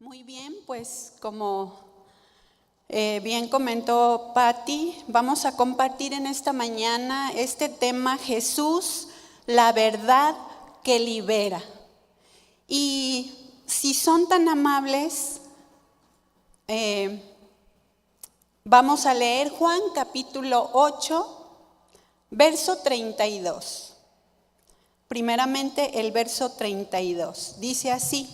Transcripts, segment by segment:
Muy bien, pues como bien comentó Patti, vamos a compartir en esta mañana este tema: Jesús, la verdad que libera. Y si son tan amables, vamos a leer Juan capítulo 8, verso 32. Primeramente el verso 32, dice así: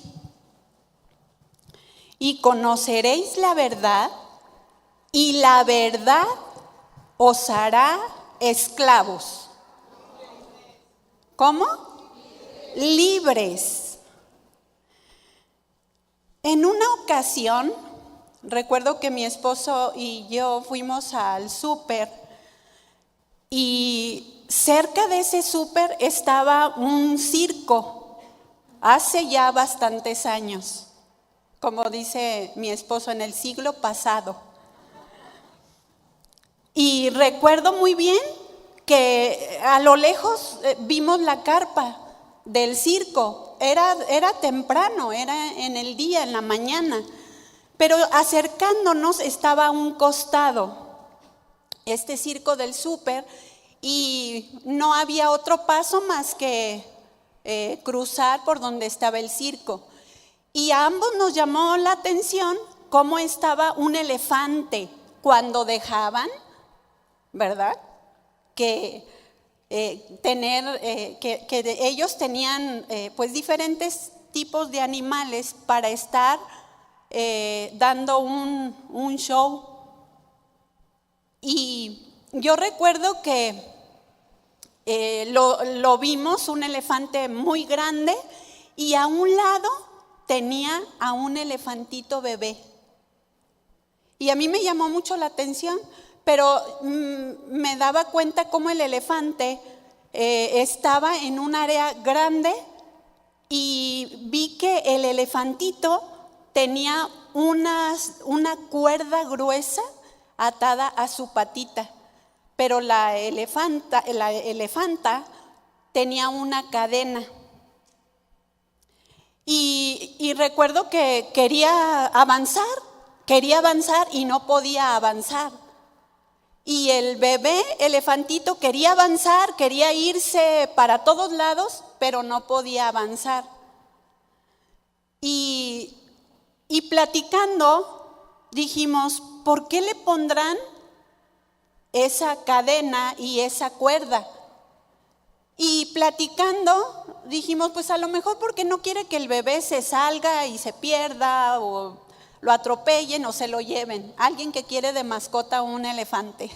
y conoceréis la verdad, y la verdad os hará esclavos. ¿Cómo? Libres. En una ocasión, recuerdo que mi esposo y yo fuimos al súper, y cerca de ese súper estaba un circo, hace ya bastantes años, como dice mi esposo, en el siglo pasado. Y recuerdo muy bien que a lo lejos vimos la carpa del circo. Era temprano, era en el día, en la mañana. Pero acercándonos estaba a un costado este circo del súper, y no había otro paso más que cruzar por donde estaba el circo. Y a ambos nos llamó la atención cómo estaba un elefante cuando dejaban, ¿verdad? Que ellos tenían pues diferentes tipos de animales para estar dando un show. Y yo recuerdo que lo vimos, un elefante muy grande, y a un lado tenía a un elefantito bebé. Y a mí me llamó mucho la atención, pero me daba cuenta cómo el elefante estaba en un área grande, y vi que el elefantito tenía una cuerda gruesa atada a su patita, pero la elefanta tenía una cadena. Y recuerdo que quería avanzar y no podía avanzar. Y el bebé elefantito quería avanzar, quería irse para todos lados, pero no podía avanzar. Y platicando dijimos, ¿por qué le pondrán esa cadena y esa cuerda? Y platicando dijimos, pues a lo mejor porque no quiere que el bebé se salga y se pierda, o lo atropellen o se lo lleven. Alguien que quiere de mascota un elefante.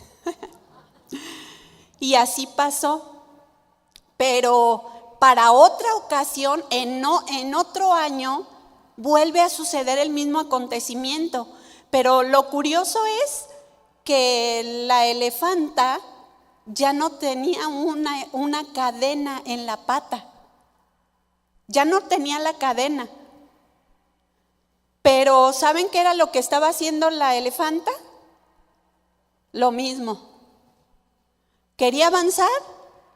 Y así pasó. Pero para otra ocasión, en otro año, vuelve a suceder el mismo acontecimiento. Pero lo curioso es que la elefanta ya no tenía una cadena en la pata. Ya no tenía la cadena. Pero ¿saben qué era lo que estaba haciendo la elefanta? Lo mismo. Quería avanzar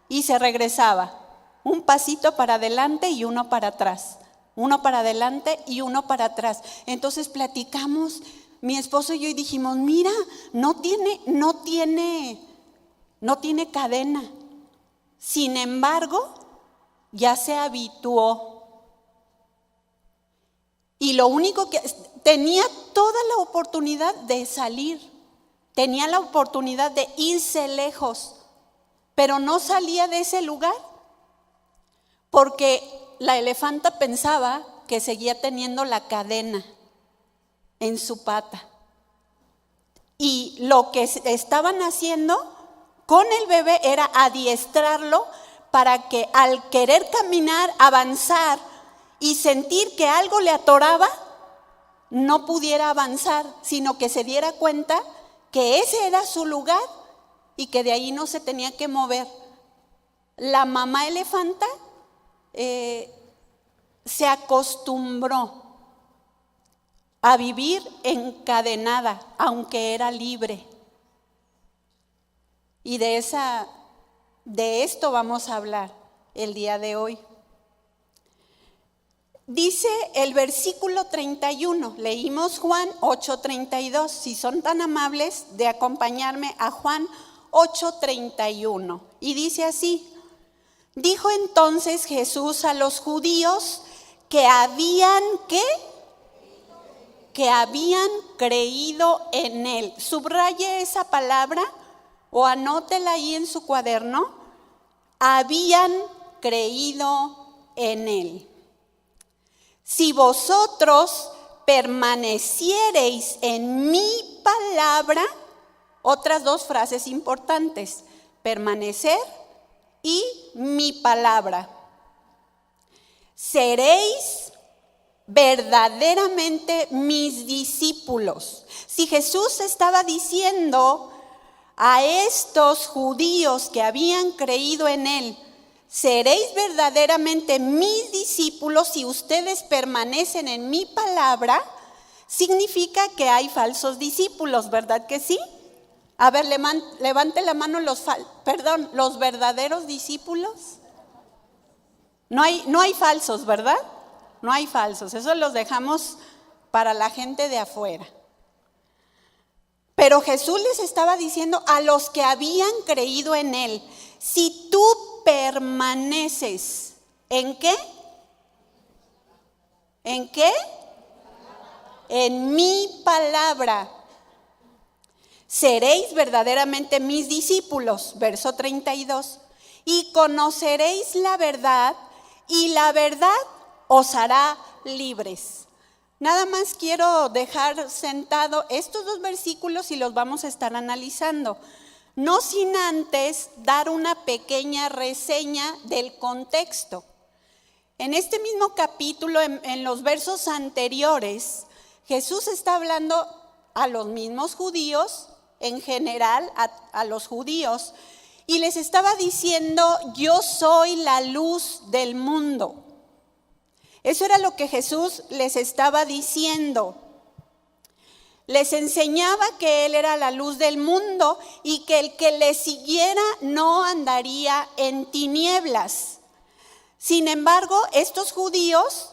y se regresaba. Un pasito para adelante y uno para atrás. Uno para adelante y uno para atrás. Entonces platicamos, mi esposo y yo, y dijimos, mira, no tiene cadena. Sin embargo, ya se habituó. Y lo único que tenía toda la oportunidad de salir, tenía la oportunidad de irse lejos, pero no salía de ese lugar porque la elefanta pensaba que seguía teniendo la cadena en su pata. Y lo que estaban haciendo con el bebé era adiestrarlo para que al querer caminar, avanzar y sentir que algo le atoraba, no pudiera avanzar, sino que se diera cuenta que ese era su lugar y que de ahí no se tenía que mover. La mamá elefanta se acostumbró a vivir encadenada, aunque era libre. Y de esto vamos a hablar el día de hoy. Dice el versículo 31, leímos Juan 8:32, si son tan amables de acompañarme a Juan 8:31. Y dice así: dijo entonces Jesús a los judíos que habían, ¿qué? Que habían creído en él. Subraye esa palabra o anótela ahí en su cuaderno. Habían creído en él. Si vosotros permaneciereis en mi palabra, otras dos frases importantes: permanecer y mi palabra. Seréis verdaderamente mis discípulos. Si Jesús estaba diciendo a estos judíos que habían creído en él: seréis verdaderamente mis discípulos si ustedes permanecen en mi palabra, significa que hay falsos discípulos, ¿verdad que sí? A ver, levante la mano los verdaderos discípulos. No hay falsos, ¿verdad? No hay falsos, eso los dejamos para la gente de afuera. Pero Jesús les estaba diciendo a los que habían creído en él: si tú permaneces, ¿en qué? ¿En qué? En mi palabra. Seréis verdaderamente mis discípulos, verso 32, y conoceréis la verdad, y la verdad os hará libres. Nada más quiero dejar sentado estos dos versículos y los vamos a estar analizando. No sin antes dar una pequeña reseña del contexto. En este mismo capítulo, en los versos anteriores, Jesús está hablando a los mismos judíos, en general a los judíos, y les estaba diciendo: yo soy la luz del mundo. Eso era lo que Jesús les estaba diciendo. Les enseñaba que Él era la luz del mundo y que el que le siguiera no andaría en tinieblas. Sin embargo, estos judíos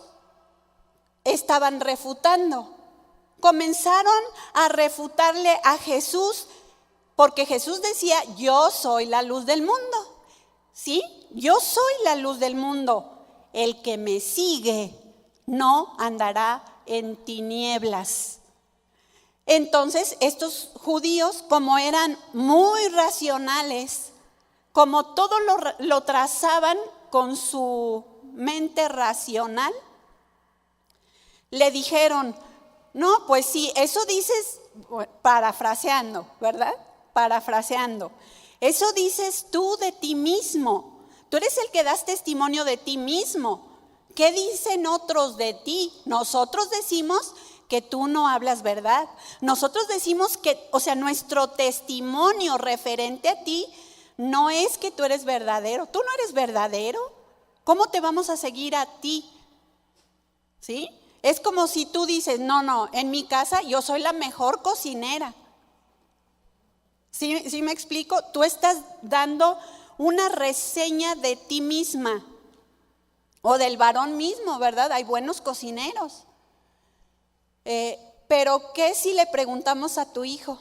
estaban refutando. Comenzaron a refutarle a Jesús porque Jesús decía: yo soy la luz del mundo. ¿Sí? Yo soy la luz del mundo. El que me sigue no andará en tinieblas. Entonces estos judíos, como eran muy racionales, como todo lo trazaban con su mente racional, le dijeron: no, pues sí, eso dices, parafraseando, ¿verdad? Parafraseando. Eso dices tú de ti mismo. Tú eres el que das testimonio de ti mismo. ¿Qué dicen otros de ti? Nosotros decimos que tú no hablas verdad. Nosotros decimos que, nuestro testimonio referente a ti no es que tú eres verdadero. Tú no eres verdadero. ¿Cómo te vamos a seguir a ti? ¿Sí? Es como si tú dices: no, en mi casa yo soy la mejor cocinera. ¿Sí me explico? Tú estás dando una reseña de ti misma o del varón mismo, ¿verdad? Hay buenos cocineros. Pero ¿qué si le preguntamos a tu hijo?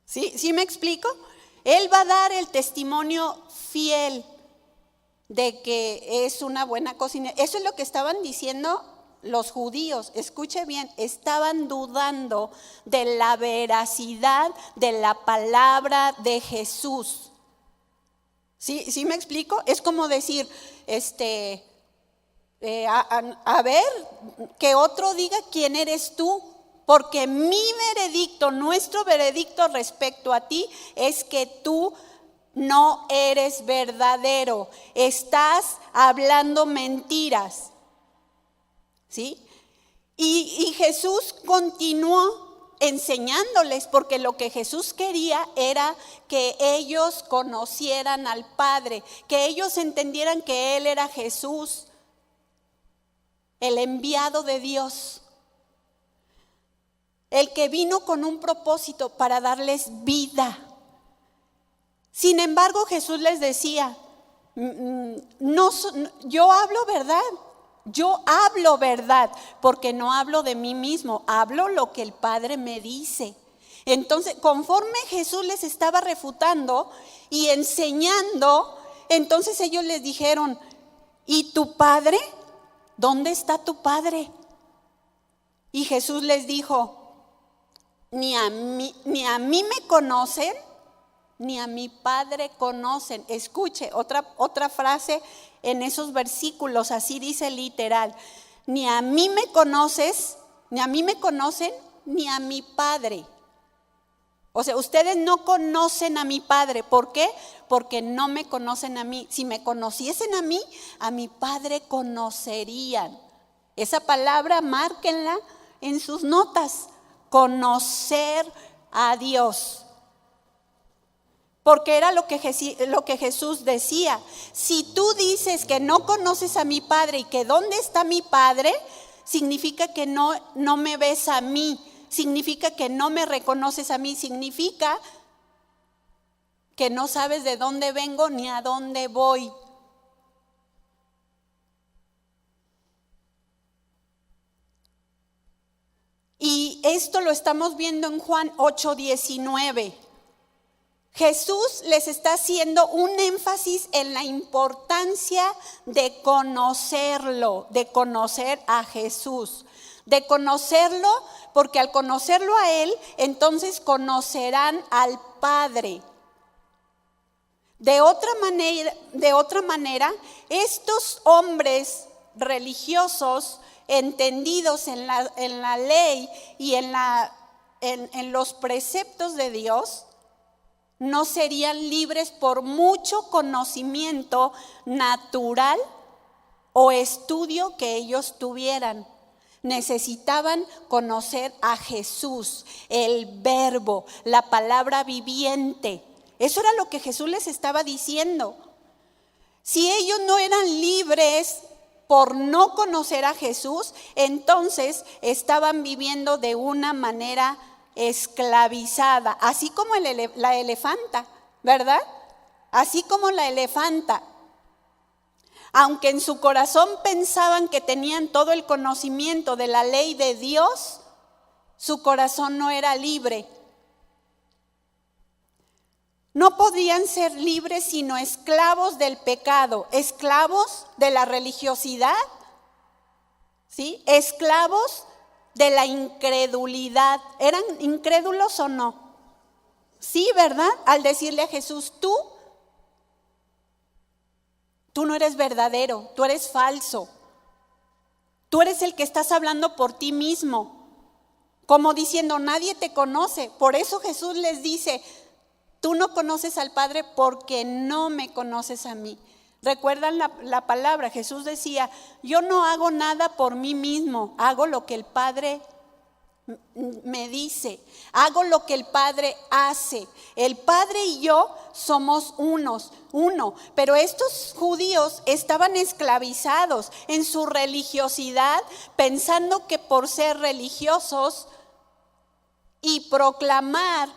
¿Sí me explico? Él va a dar el testimonio fiel de que es una buena cocinera. Eso es lo que estaban diciendo los judíos. Escuche bien, estaban dudando de la veracidad de la palabra de Jesús. ¿Sí me explico? Es como decir, a ver, que otro diga quién eres tú, porque mi veredicto, nuestro veredicto respecto a ti es que tú no eres verdadero, estás hablando mentiras. ¿Sí? Y Jesús continuó enseñándoles, porque lo que Jesús quería era que ellos conocieran al Padre, que ellos entendieran que Él era Jesús, el enviado de Dios, el que vino con un propósito para darles vida. Sin embargo, Jesús les decía: yo hablo verdad, Yo hablo verdad, porque no hablo de mí mismo, hablo lo que el Padre me dice. Entonces, conforme Jesús les estaba refutando y enseñando, entonces ellos les dijeron, ¿y tu Padre? ¿Dónde está tu Padre? Y Jesús les dijo, ni a mí me conocen, ni a mi Padre conocen. Escuche, otra frase en esos versículos, así dice literal. Ni a mí me conoces, ni a mí me conocen, ni a mi Padre. O sea, ustedes no conocen a mi Padre. ¿Por qué? Porque no me conocen a mí. Si me conociesen a mi Padre conocerían. Esa palabra, márquenla en sus notas. Conocer a Dios. Porque era lo que Jesús decía. Si tú dices que no conoces a mi Padre y que dónde está mi Padre, significa que no me ves a mí. Significa que no me reconoces a mí. Significa que no sabes de dónde vengo ni a dónde voy. Y esto lo estamos viendo en Juan 8:19. Jesús les está haciendo un énfasis en la importancia de conocerlo, de conocer a Jesús, de conocerlo, porque al conocerlo a Él, entonces conocerán al Padre. De otra manera, estos hombres religiosos, entendidos en la ley y en los preceptos de Dios, no serían libres por mucho conocimiento natural o estudio que ellos tuvieran. Necesitaban conocer a Jesús, el Verbo, la palabra viviente. Eso era lo que Jesús les estaba diciendo. Si ellos no eran libres por no conocer a Jesús, entonces estaban viviendo de una manera esclavizada, así como la elefanta, ¿verdad? Así como la elefanta. Aunque en su corazón pensaban que tenían todo el conocimiento de la ley de Dios, su corazón no era libre. No podían ser libres sino esclavos del pecado, esclavos de la religiosidad, ¿sí? Esclavos de la incredulidad. ¿Eran incrédulos o no? Sí, ¿verdad? Al decirle a Jesús, tú no eres verdadero, tú eres falso. Tú eres el que estás hablando por ti mismo. Como diciendo, nadie te conoce. Por eso Jesús les dice, tú no conoces al Padre porque no me conoces a mí. ¿Recuerdan la palabra? Jesús decía, yo no hago nada por mí mismo, hago lo que el Padre me dice, hago lo que el Padre hace. El Padre y yo somos uno, pero estos judíos estaban esclavizados en su religiosidad, pensando que por ser religiosos y proclamar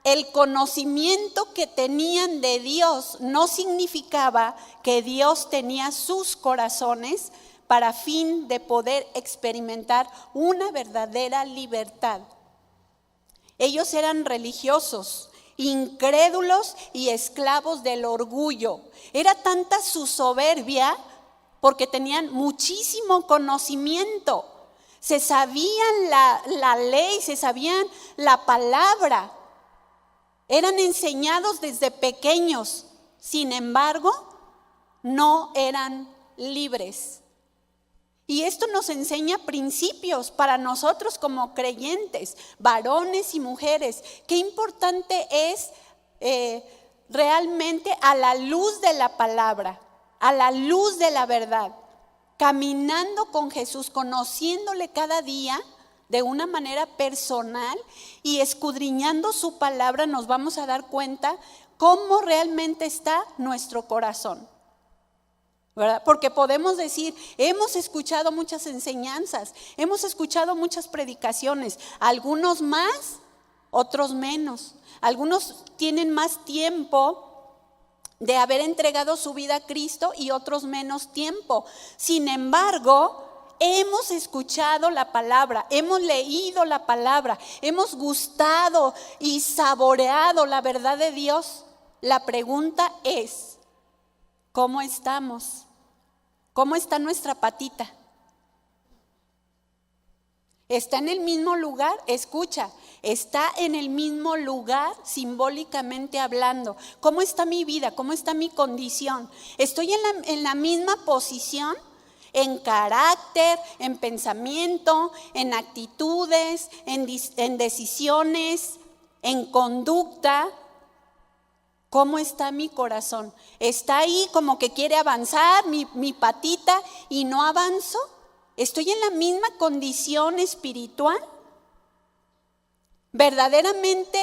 el conocimiento que tenían de Dios no significaba que Dios tenía sus corazones para fin de poder experimentar una verdadera libertad. Ellos eran religiosos, incrédulos y esclavos del orgullo. Era tanta su soberbia porque tenían muchísimo conocimiento. Se sabían la ley, se sabían la palabra. Eran enseñados desde pequeños, sin embargo, no eran libres. Y esto nos enseña principios para nosotros como creyentes, varones y mujeres. Qué importante es realmente a la luz de la palabra, a la luz de la verdad, caminando con Jesús, conociéndole cada día de una manera personal y escudriñando su palabra, nos vamos a dar cuenta cómo realmente está nuestro corazón, ¿verdad? Porque podemos decir, hemos escuchado muchas enseñanzas, hemos escuchado muchas predicaciones, algunos más, otros menos. Algunos tienen más tiempo de haber entregado su vida a Cristo y otros menos tiempo. Sin embargo, hemos escuchado la palabra, hemos leído la palabra, hemos gustado y saboreado la verdad de Dios. La pregunta es, ¿cómo estamos? ¿Cómo está nuestra patita? ¿Está en el mismo lugar? Escucha, está en el mismo lugar simbólicamente hablando. ¿Cómo está mi vida? ¿Cómo está mi condición? ¿Estoy en la misma posición? En carácter, en pensamiento, en actitudes, en decisiones, en conducta. ¿Cómo está mi corazón? ¿Está ahí como que quiere avanzar mi patita y no avanzo? ¿Estoy en la misma condición espiritual? ¿Verdaderamente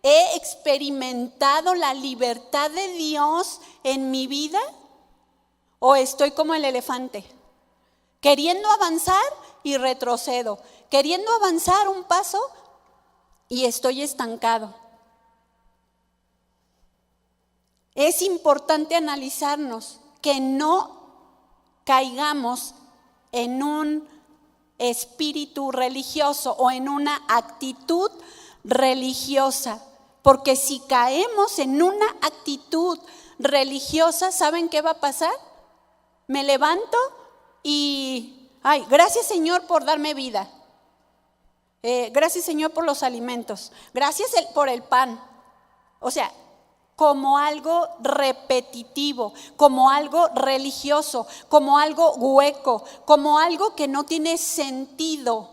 he experimentado la libertad de Dios en mi vida? ¿O estoy como el elefante? Queriendo avanzar y retrocedo. Queriendo avanzar un paso y estoy estancado. Es importante analizarnos, que no caigamos en un espíritu religioso o en una actitud religiosa. Porque si caemos en una actitud religiosa, ¿saben qué va a pasar? Me levanto y, gracias Señor por darme vida. Gracias Señor por los alimentos. Gracias por el pan. O sea, como algo repetitivo, como algo religioso, como algo hueco, como algo que no tiene sentido.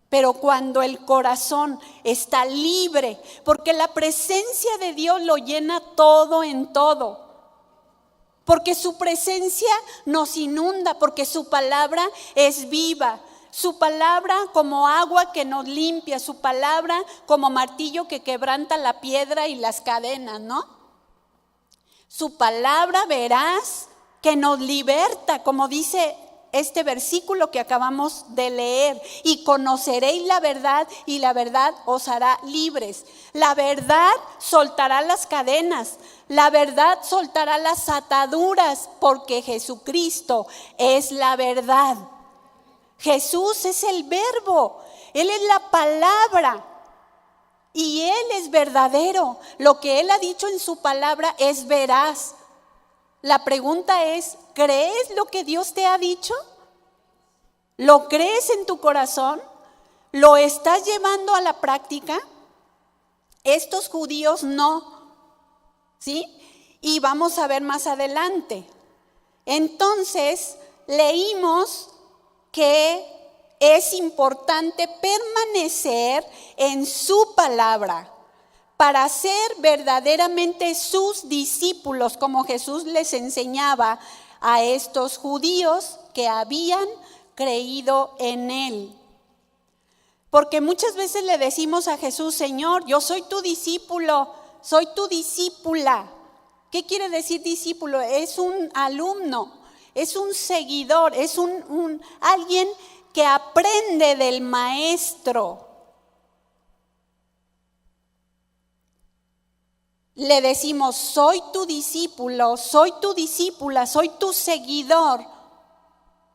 Pero cuando el corazón está libre, porque la presencia de Dios lo llena todo en todo, porque su presencia nos inunda, porque su palabra es viva. Su palabra como agua que nos limpia, su palabra como martillo que quebranta la piedra y las cadenas, ¿no? Su palabra veraz que nos liberta, como dice este versículo que acabamos de leer. Y conoceréis la verdad y la verdad os hará libres. La verdad soltará las cadenas, la verdad soltará las ataduras, porque Jesucristo es la verdad. Jesús es el verbo, Él es la palabra y Él es verdadero. Lo que Él ha dicho en su palabra es veraz. La pregunta es, ¿crees lo que Dios te ha dicho? ¿Lo crees en tu corazón? ¿Lo estás llevando a la práctica? Estos judíos no, ¿sí? Y vamos a ver más adelante. Entonces, leímos que es importante permanecer en su palabra para ser verdaderamente sus discípulos, como Jesús les enseñaba a estos judíos que habían creído en Él. Porque muchas veces le decimos a Jesús, Señor, yo soy tu discípulo, soy tu discípula. ¿Qué quiere decir discípulo? Es un alumno. Es un seguidor, es alguien que aprende del maestro. Le decimos, soy tu discípulo, soy tu discípula, soy tu seguidor.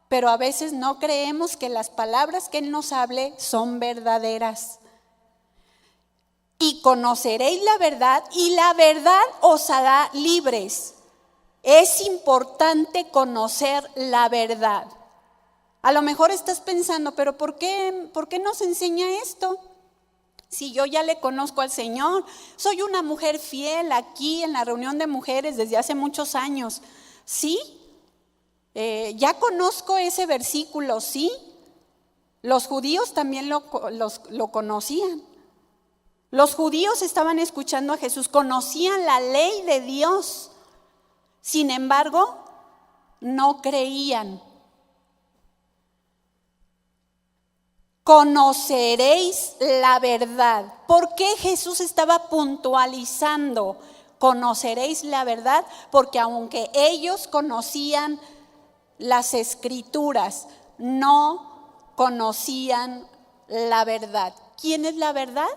Pero a veces no creemos que las palabras que Él nos hable son verdaderas. Y conoceréis la verdad y la verdad os hará libres. Es importante conocer la verdad. A lo mejor estás pensando, pero ¿por qué nos enseña esto? Si yo ya le conozco al Señor, soy una mujer fiel aquí en la reunión de mujeres desde hace muchos años. ¿Sí? Ya conozco ese versículo, ¿sí? Los judíos también lo conocían. Los judíos estaban escuchando a Jesús, conocían la ley de Dios. Sin embargo, no creían. Conoceréis la verdad. ¿Por qué Jesús estaba puntualizando? Conoceréis la verdad, porque aunque ellos conocían las escrituras, no conocían la verdad. ¿Quién es la verdad?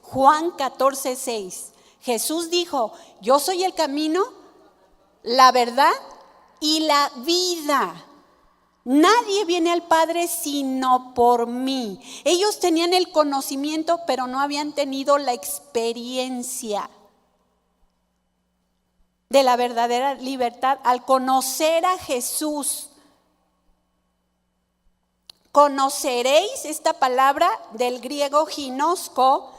Juan 14:6. Jesús dijo, yo soy el camino, la verdad y la vida. Nadie viene al Padre sino por mí. Ellos tenían el conocimiento, pero no habían tenido la experiencia de la verdadera libertad al conocer a Jesús. Conoceréis, esta palabra del griego ginosko,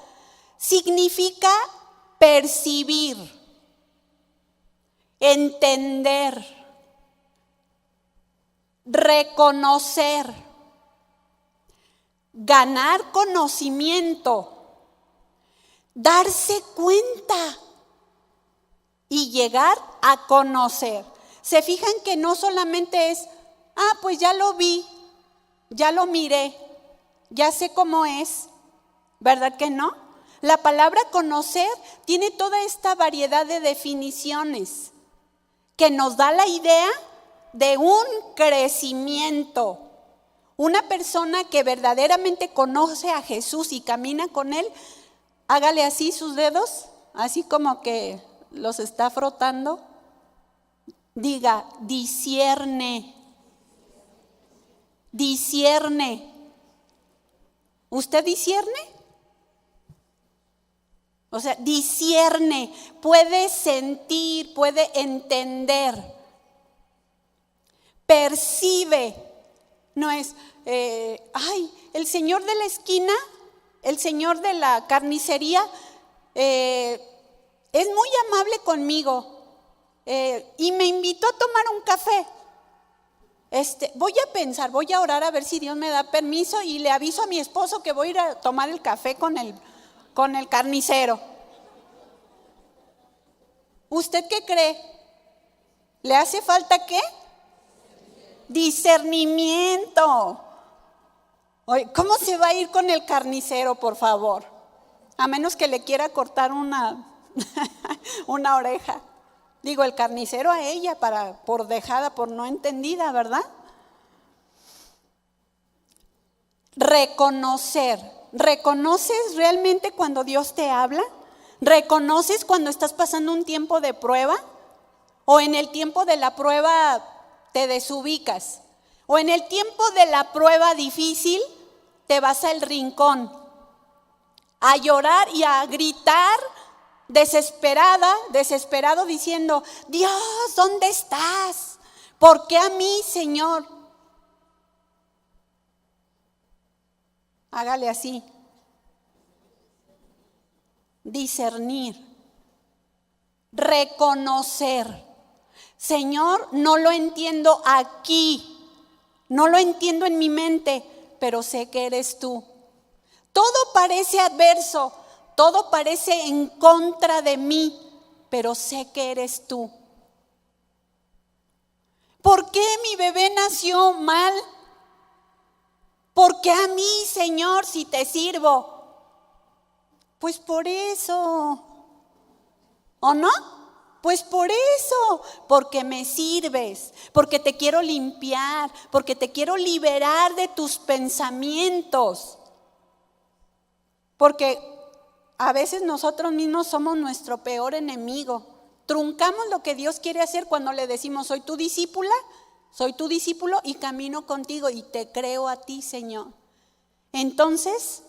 significa percibir, entender, reconocer, ganar conocimiento, darse cuenta y llegar a conocer. Se fijan que no solamente es, pues ya lo vi, ya lo miré, ya sé cómo es, ¿verdad que no? La palabra conocer tiene toda esta variedad de definiciones que nos da la idea de un crecimiento. Una persona que verdaderamente conoce a Jesús y camina con Él, hágale así sus dedos, así como que los está frotando. Diga, discierne. Discierne. ¿Usted discierne? O sea, discierne, puede sentir, puede entender, percibe. No es, el señor de la esquina, el señor de la carnicería, es muy amable conmigo y me invitó a tomar un café. Voy a pensar, voy a orar a ver si Dios me da permiso y le aviso a mi esposo que voy a ir a tomar el café con el carnicero. ¿Usted qué cree? ¿Le hace falta qué? Discernimiento. Oye, ¿cómo se va a ir con el carnicero, por favor? A menos que le quiera cortar una oreja. Digo, el carnicero a ella por dejada, por no entendida, ¿verdad? Reconocer. ¿Reconoces realmente cuando Dios te habla? ¿Reconoces cuando estás pasando un tiempo de prueba? ¿O en el tiempo de la prueba te desubicas? ¿O en el tiempo de la prueba difícil te vas al rincón a llorar y a gritar desesperado diciendo, Dios, ¿dónde estás? ¿Por qué a mí, Señor? Hágale así. Discernir. Reconocer. Señor, no lo entiendo aquí. No lo entiendo en mi mente, pero sé que eres tú. Todo parece adverso. Todo parece en contra de mí, pero sé que eres tú. ¿Por qué mi bebé nació mal? ¿Por qué a mí, Señor, si te sirvo? Pues por eso. ¿O no? Pues por eso, porque me sirves, porque te quiero limpiar, porque te quiero liberar de tus pensamientos. Porque a veces nosotros mismos somos nuestro peor enemigo. Truncamos lo que Dios quiere hacer cuando le decimos, soy tu discípula, soy tu discípulo y camino contigo y te creo a ti, Señor. Entonces,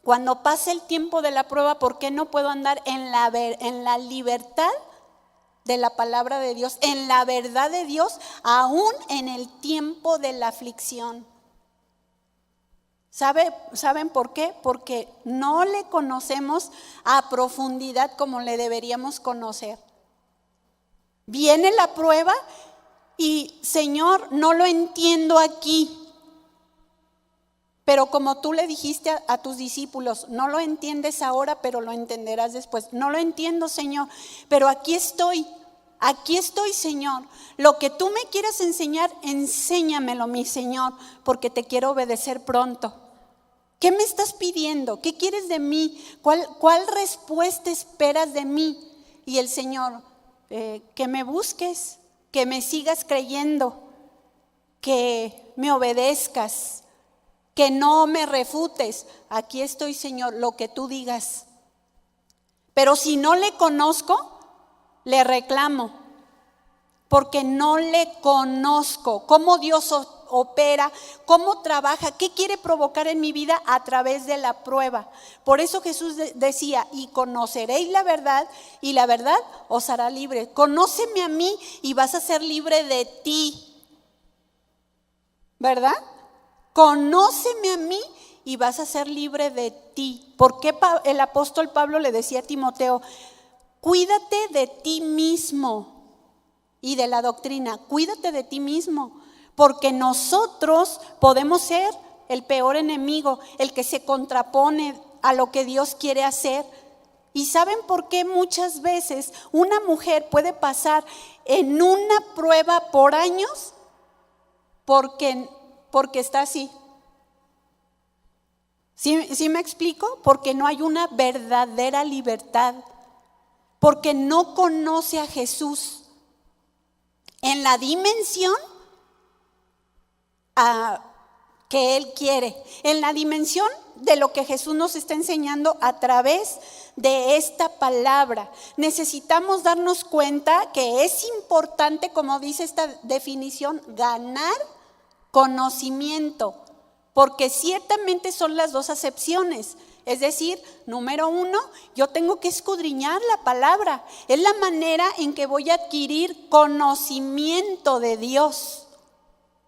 cuando pase el tiempo de la prueba, ¿por qué no puedo andar en la libertad de la palabra de Dios, en la verdad de Dios, aún en el tiempo de la aflicción? ¿Saben por qué? Porque no le conocemos a profundidad como le deberíamos conocer. Viene la prueba y, Señor, no lo entiendo aquí. Pero como tú le dijiste a tus discípulos, no lo entiendes ahora, pero lo entenderás después. No lo entiendo, Señor, pero aquí estoy, Señor. Lo que tú me quieras enseñar, enséñamelo, mi Señor, porque te quiero obedecer pronto. ¿Qué me estás pidiendo? ¿Qué quieres de mí? ¿Cuál respuesta esperas de mí? Y el Señor, que me busques, que me sigas creyendo, que me obedezcas, que no me refutes. Aquí estoy, Señor, lo que tú digas. Pero si no le conozco, le reclamo, porque no le conozco. Cómo Dios opera, cómo trabaja, qué quiere provocar en mi vida a través de la prueba. Por eso Jesús decía, y conoceréis la verdad, y la verdad os hará libre. Conóceme a mí y vas a ser libre de ti, ¿verdad? Conóceme a mí y vas a ser libre de ti. ¿Por qué el apóstol Pablo le decía a Timoteo, cuídate de ti mismo y de la doctrina, cuídate de ti mismo? Porque nosotros podemos ser el peor enemigo, el que se contrapone a lo que Dios quiere hacer. ¿Y saben por qué muchas veces una mujer puede pasar en una prueba por años? Porque está así. ¿Sí me explico? Porque no hay una verdadera libertad. Porque no conoce a Jesús en la dimensión que Él quiere, en la dimensión de lo que Jesús nos está enseñando a través de esta palabra. Necesitamos darnos cuenta que es importante, como dice esta definición, ganar conocimiento, porque ciertamente son las dos acepciones. Es decir, número uno, yo tengo que escudriñar la palabra. Es la manera en que voy a adquirir conocimiento de Dios,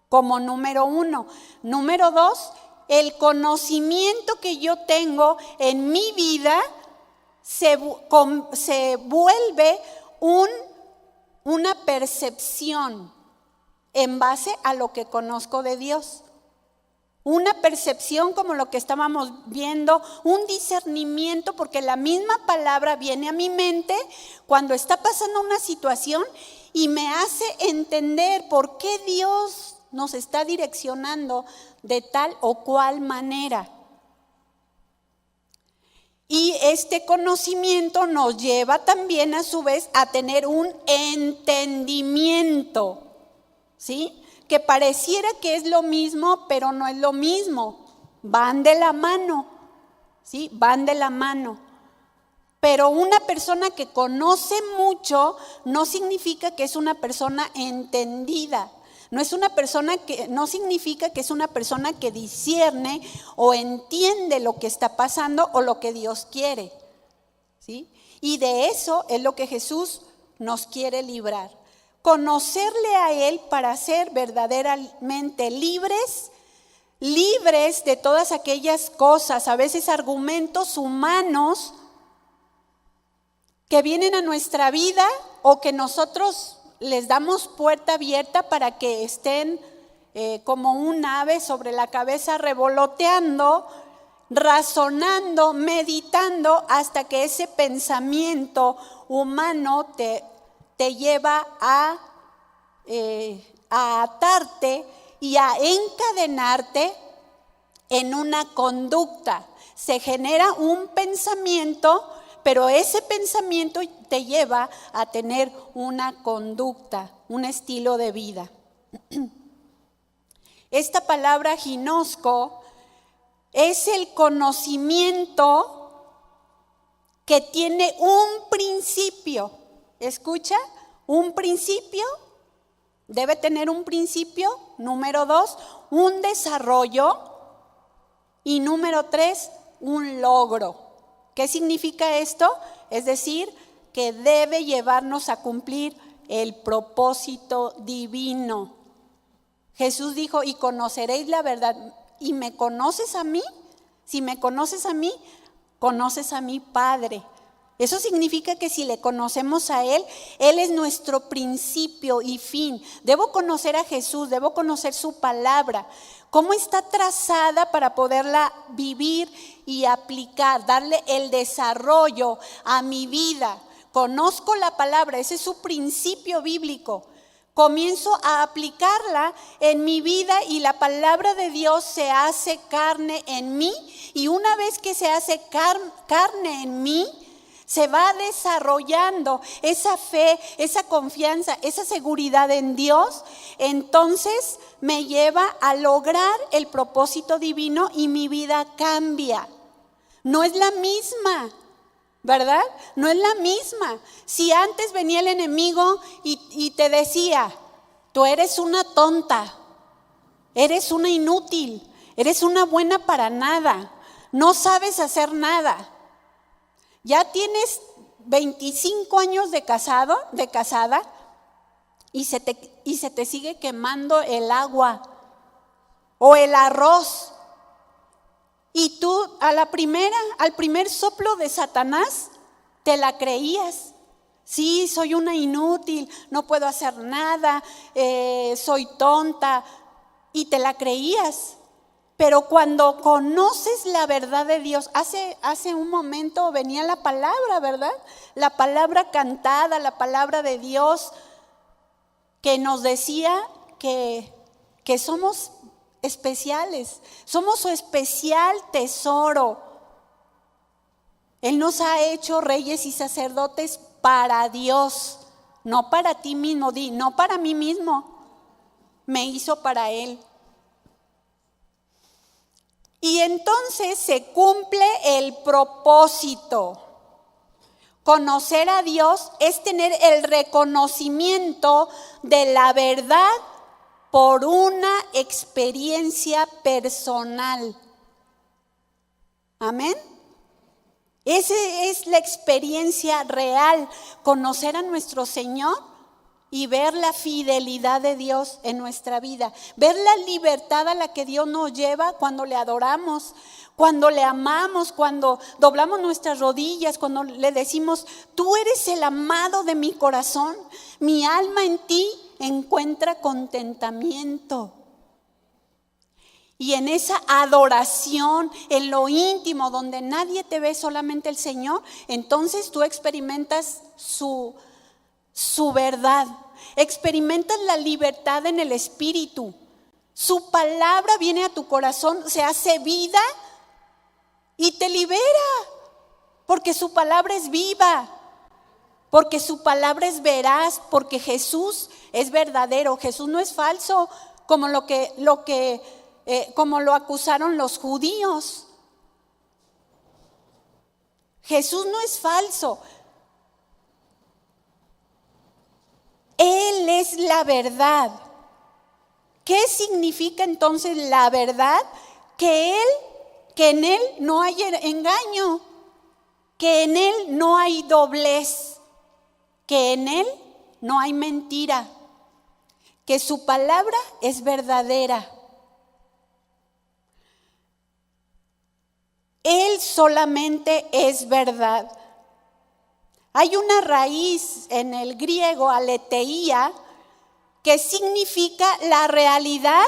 como número uno. Número dos, el conocimiento que yo tengo en mi vida se vuelve una percepción en base a lo que conozco de Dios. Una percepción como lo que estábamos viendo, un discernimiento, porque la misma palabra viene a mi mente cuando está pasando una situación y me hace entender por qué Dios nos está direccionando de tal o cual manera. Y este conocimiento nos lleva también a su vez a tener un entendimiento, ¿sí? Que pareciera que es lo mismo, pero no es lo mismo. Van de la mano, ¿sí? Van de la mano. Pero una persona que conoce mucho no significa que es una persona entendida. No significa que es una persona que discierne o entiende lo que está pasando o lo que Dios quiere, ¿sí? Y de eso es lo que Jesús nos quiere librar. Conocerle a Él para ser verdaderamente libres de todas aquellas cosas, a veces argumentos humanos que vienen a nuestra vida o que nosotros les damos puerta abierta para que estén como un ave sobre la cabeza revoloteando, razonando, meditando, hasta que ese pensamiento humano te lleva a atarte y a encadenarte en una conducta. Se genera un pensamiento, pero ese pensamiento te lleva a tener una conducta, un estilo de vida. Esta palabra ginosco es el conocimiento que tiene un principio. ¿Escucha? Un principio, debe tener un principio. Número 2, un desarrollo. Y número 3, un logro. ¿Qué significa esto? Es decir, que debe llevarnos a cumplir el propósito divino. Jesús dijo, y conoceréis la verdad. ¿Y me conoces a mí? Si me conoces a mí, conoces a mi Padre. Eso significa que si le conocemos a Él, Él es nuestro principio y fin. Debo conocer a Jesús, debo conocer su palabra. Cómo está trazada para poderla vivir y aplicar, darle el desarrollo a mi vida. Conozco la palabra, ese es su principio bíblico. Comienzo a aplicarla en mi vida y la palabra de Dios se hace carne en mí. Y una vez que se hace carne en mí, se va desarrollando esa fe, esa confianza, esa seguridad en Dios. Entonces me lleva a lograr el propósito divino y mi vida cambia. No es la misma. ¿verdad? No es la misma. Si antes venía el enemigo y te decía, tú eres una tonta, eres una inútil, eres una buena para nada, no sabes hacer nada. Ya tienes 25 años de casada, y se te sigue quemando el agua o el arroz. Y tú al primer soplo de Satanás, te la creías. Sí, soy una inútil, no puedo hacer nada, soy tonta. Y te la creías. Pero cuando conoces la verdad de Dios, hace un momento venía la palabra, ¿verdad? La palabra cantada, la palabra de Dios, que nos decía que somos especiales, somos su especial tesoro. Él nos ha hecho reyes y sacerdotes para Dios, no para ti mismo, no para mí mismo, me hizo para Él. Y entonces se cumple el propósito. Conocer a Dios es tener el reconocimiento de la verdad por una experiencia personal. Amén. Esa es la experiencia real, conocer a nuestro Señor y ver la fidelidad de Dios en nuestra vida, ver la libertad a la que Dios nos lleva cuando le adoramos, cuando le amamos, cuando doblamos nuestras rodillas, cuando le decimos, tú eres el amado de mi corazón, mi alma en ti encuentra contentamiento. Y en esa adoración, en lo íntimo, donde nadie te ve, solamente el Señor, entonces tú experimentas su verdad, experimentas la libertad en el Espíritu. Su palabra viene a tu corazón, se hace vida y te libera, porque su palabra es viva, porque su palabra es veraz, porque Jesús es verdadero, Jesús no es falso, como como lo acusaron los judíos. Jesús no es falso. Él es la verdad. ¿Qué significa entonces la verdad? Que en Él no hay engaño, que en Él no hay doblez, que en Él no hay mentira, que su palabra es verdadera. Él solamente es verdad. Hay una raíz en el griego, aletheia, que significa la realidad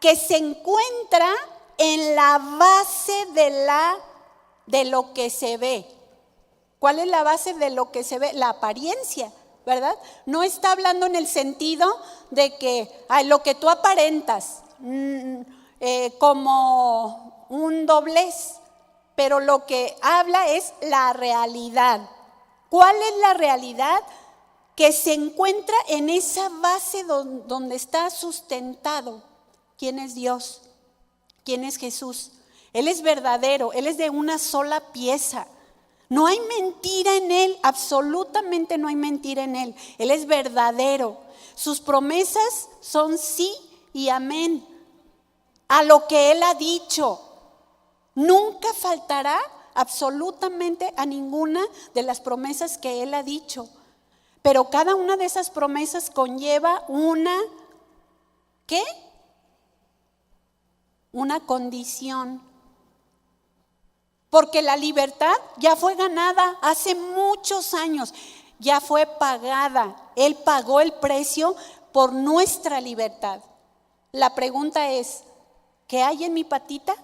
que se encuentra en la base de lo que se ve. ¿Cuál es la base de lo que se ve? La apariencia, ¿verdad? No está hablando en el sentido de que lo que tú aparentas como un doblez, pero lo que habla es la realidad. ¿Cuál es la realidad? Que se encuentra en esa base donde está sustentado. ¿Quién es Dios? ¿Quién es Jesús? Él es verdadero, Él es de una sola pieza. No hay mentira en Él, absolutamente no hay mentira en Él. Él es verdadero. Sus promesas son sí y amén a lo que Él ha dicho. Nunca faltará absolutamente a ninguna de las promesas que Él ha dicho. Pero cada una de esas promesas conlleva ¿qué? Una condición. Porque la libertad ya fue ganada hace muchos años, ya fue pagada. Él pagó el precio por nuestra libertad. La pregunta es, ¿qué hay en mi patita?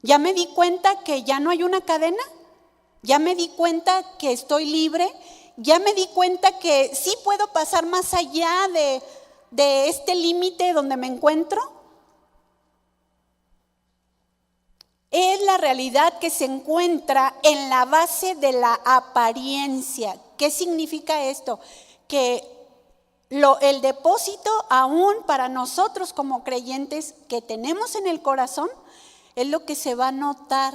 ¿Ya me di cuenta que ya no hay una cadena? ¿Ya me di cuenta que estoy libre? ¿Ya me di cuenta que sí puedo pasar más allá de este límite donde me encuentro? Es la realidad que se encuentra en la base de la apariencia. ¿Qué significa esto? Que el depósito aún para nosotros como creyentes que tenemos en el corazón es lo que se va a notar.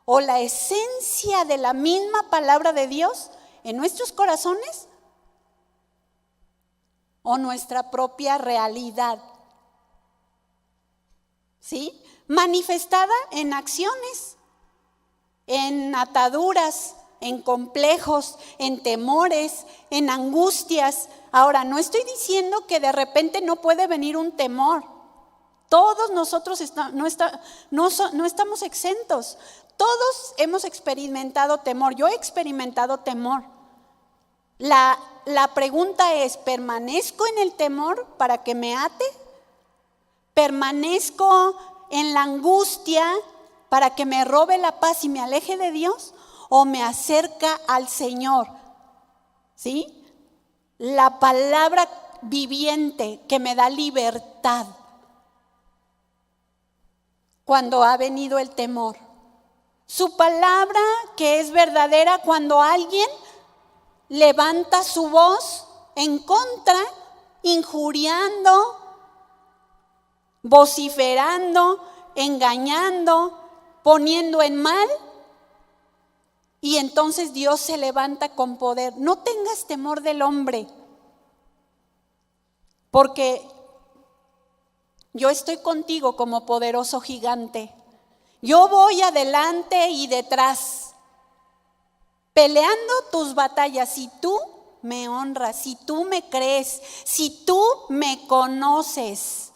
O la esencia de la misma palabra de Dios en nuestros corazones, o nuestra propia realidad. ¿Sí? Manifestada en acciones, en ataduras, en complejos, en temores, en angustias. Ahora, no estoy diciendo que de repente no puede venir un temor. Todos nosotros no estamos exentos. Todos hemos experimentado temor. Yo he experimentado temor. La pregunta es, ¿permanezco en el temor para que me ate? ¿Permanezco en la angustia para que me robe la paz y me aleje de Dios? ¿O me acerca al Señor? ¿Sí? La palabra viviente que me da libertad cuando ha venido el temor. Su palabra que es verdadera cuando alguien levanta su voz en contra, injuriando, vociferando, engañando, poniendo en mal, y entonces Dios se levanta con poder. No tengas temor del hombre, porque yo estoy contigo como poderoso gigante. Yo voy adelante y detrás, peleando tus batallas. Si tú me honras, si tú me crees, si tú me conoces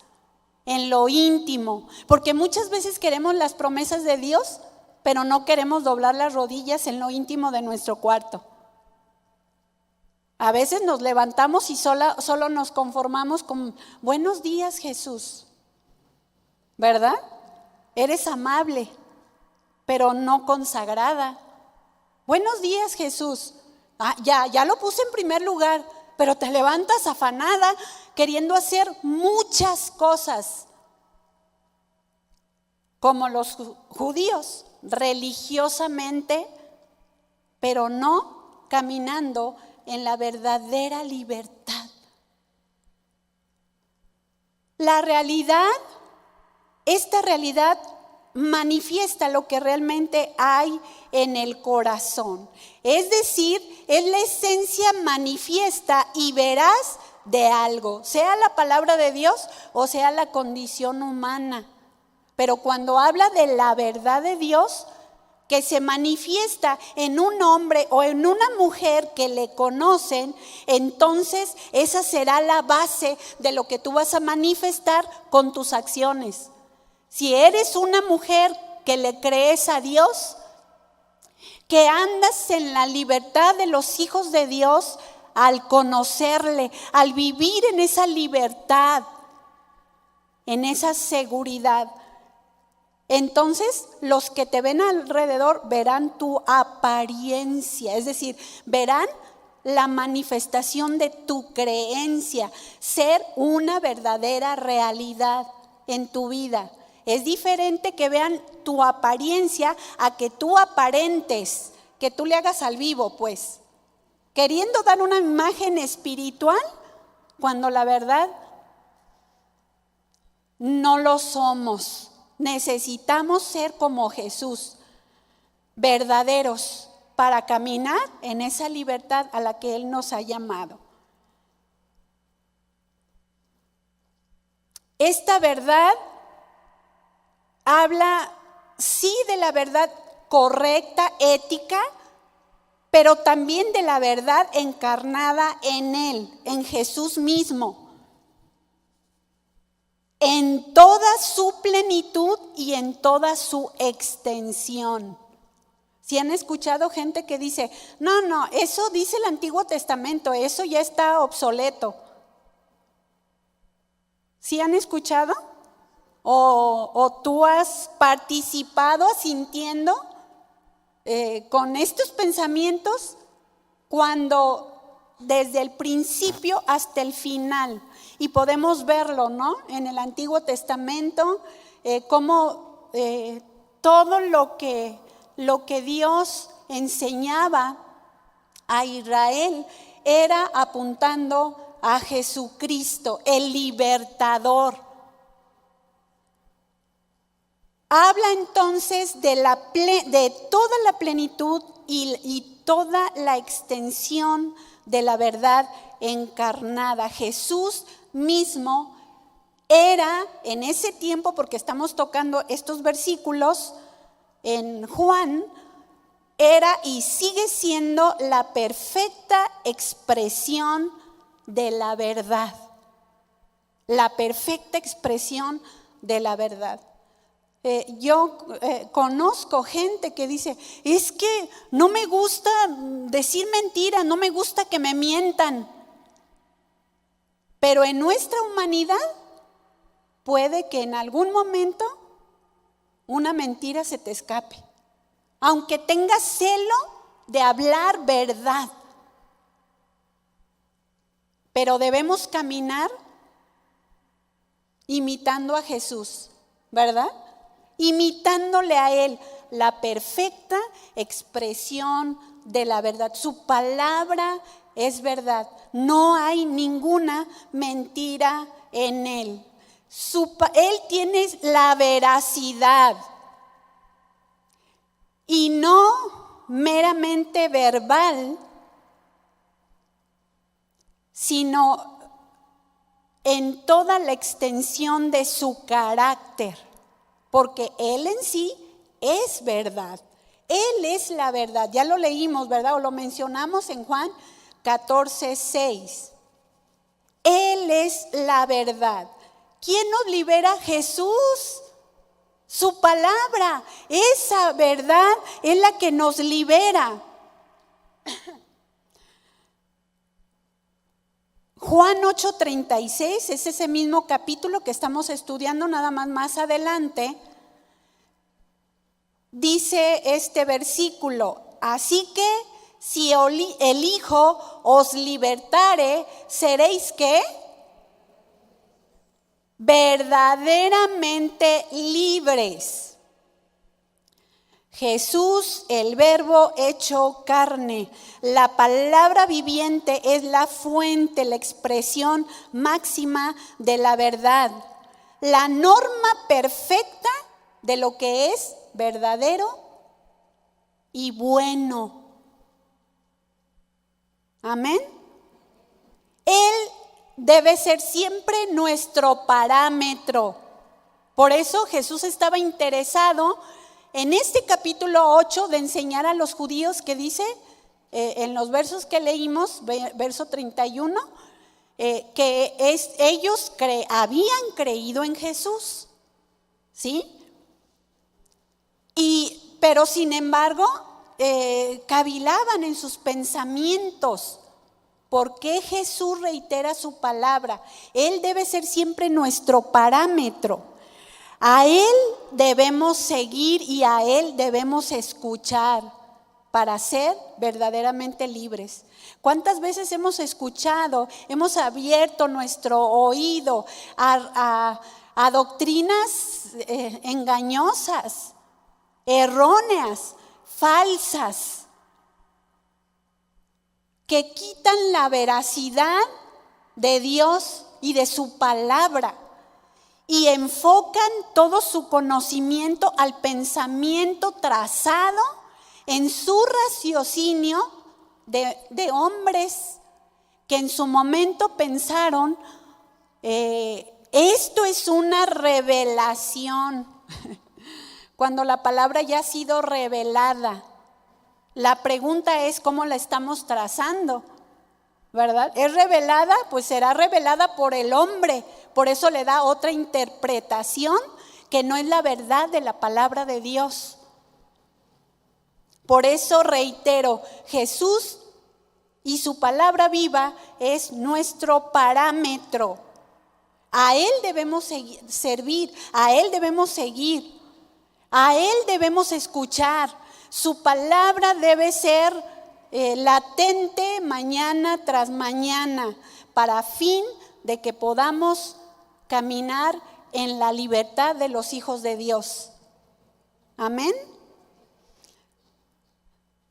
en lo íntimo, porque muchas veces queremos las promesas de Dios, pero no queremos doblar las rodillas en lo íntimo de nuestro cuarto. A veces nos levantamos y solo nos conformamos con buenos días, Jesús, ¿verdad? Eres amable, pero no consagrada. Buenos días, Jesús. Ya lo puse en primer lugar, pero te levantas afanada, queriendo hacer muchas cosas, como los judíos, religiosamente, pero no caminando en la verdadera libertad. La realidad, esta realidad manifiesta lo que realmente hay en el corazón. Es decir, es la esencia manifiesta y veraz de algo, sea la palabra de Dios o sea la condición humana. Pero cuando habla de la verdad de Dios, que se manifiesta en un hombre o en una mujer que le conocen, entonces esa será la base de lo que tú vas a manifestar con tus acciones. Si eres una mujer que le crees a Dios, que andas en la libertad de los hijos de Dios, al conocerle, al vivir en esa libertad, en esa seguridad, entonces los que te ven alrededor verán tu apariencia, es decir, verán la manifestación de tu creencia, ser una verdadera realidad en tu vida. Es diferente que vean tu apariencia a que tú aparentes, que tú le hagas al vivo, pues, queriendo dar una imagen espiritual cuando la verdad no lo somos. Necesitamos ser como Jesús, verdaderos, para caminar en esa libertad a la que Él nos ha llamado. Esta verdad habla, sí, de la verdad correcta, ética, pero también de la verdad encarnada en Él, en Jesús mismo, en toda su plenitud y en toda su extensión. Si han escuchado gente que dice, no, eso dice el Antiguo Testamento, eso ya está obsoleto. ¿Sí han escuchado? ¿O tú has participado asintiendo con estos pensamientos cuando desde el principio hasta el final? Y podemos verlo, ¿no? En el Antiguo Testamento, cómo todo lo que Dios enseñaba a Israel era apuntando a Jesucristo, el libertador. Habla entonces de toda la plenitud y toda la extensión de la verdad encarnada. Jesús mismo era en ese tiempo, porque estamos tocando estos versículos en Juan, era y sigue siendo la perfecta expresión de la verdad. La perfecta expresión de la verdad. Yo conozco gente que dice, es que no me gusta decir mentiras, no me gusta que me mientan. Pero en nuestra humanidad puede que en algún momento una mentira se te escape. Aunque tengas celo de hablar verdad. Pero debemos caminar imitando a Jesús, ¿verdad? Imitándole a Él, la perfecta expresión de la verdad. Su palabra es verdad. No hay ninguna mentira en Él. Él tiene la veracidad. Y no meramente verbal, sino en toda la extensión de su carácter. Porque Él en sí es verdad. Él es la verdad. Ya lo leímos, ¿verdad? O lo mencionamos en Juan 14:6. Él es la verdad. ¿Quién nos libera? Jesús. Su palabra. Esa verdad es la que nos libera. Juan 8:36 es ese mismo capítulo que estamos estudiando nada más adelante. Dice este versículo, así que si el Hijo os libertare, seréis ¿qué? Verdaderamente libres. Jesús, el verbo hecho carne, la palabra viviente es la fuente, la expresión máxima de la verdad, la norma perfecta de lo que es verdadero y bueno. Amén. Él debe ser siempre nuestro parámetro. Por eso Jesús estaba interesado en este capítulo 8 de enseñar a los judíos que dice, en los versos que leímos, verso 31, que ellos habían creído en Jesús, ¿sí? Pero sin embargo, cavilaban en sus pensamientos. ¿Por qué Jesús reitera su palabra? Él debe ser siempre nuestro parámetro. A Él debemos seguir y a Él debemos escuchar para ser verdaderamente libres. ¿Cuántas veces hemos escuchado, hemos abierto nuestro oído a doctrinas engañosas, erróneas, falsas, que quitan la veracidad de Dios y de su palabra? Y enfocan todo su conocimiento al pensamiento trazado en su raciocinio de hombres que en su momento pensaron, esto es una revelación, cuando la palabra ya ha sido revelada. La pregunta es cómo la estamos trazando, ¿verdad? ¿Es revelada? Pues será revelada por el hombre. Por eso le da otra interpretación que no es la verdad de la palabra de Dios. Por eso reitero, Jesús y su palabra viva es nuestro parámetro. A Él debemos servir, a Él debemos seguir, a Él debemos escuchar. Su palabra debe ser latente mañana tras mañana, para fin de que podamos caminar en la libertad de los hijos de Dios. Amén.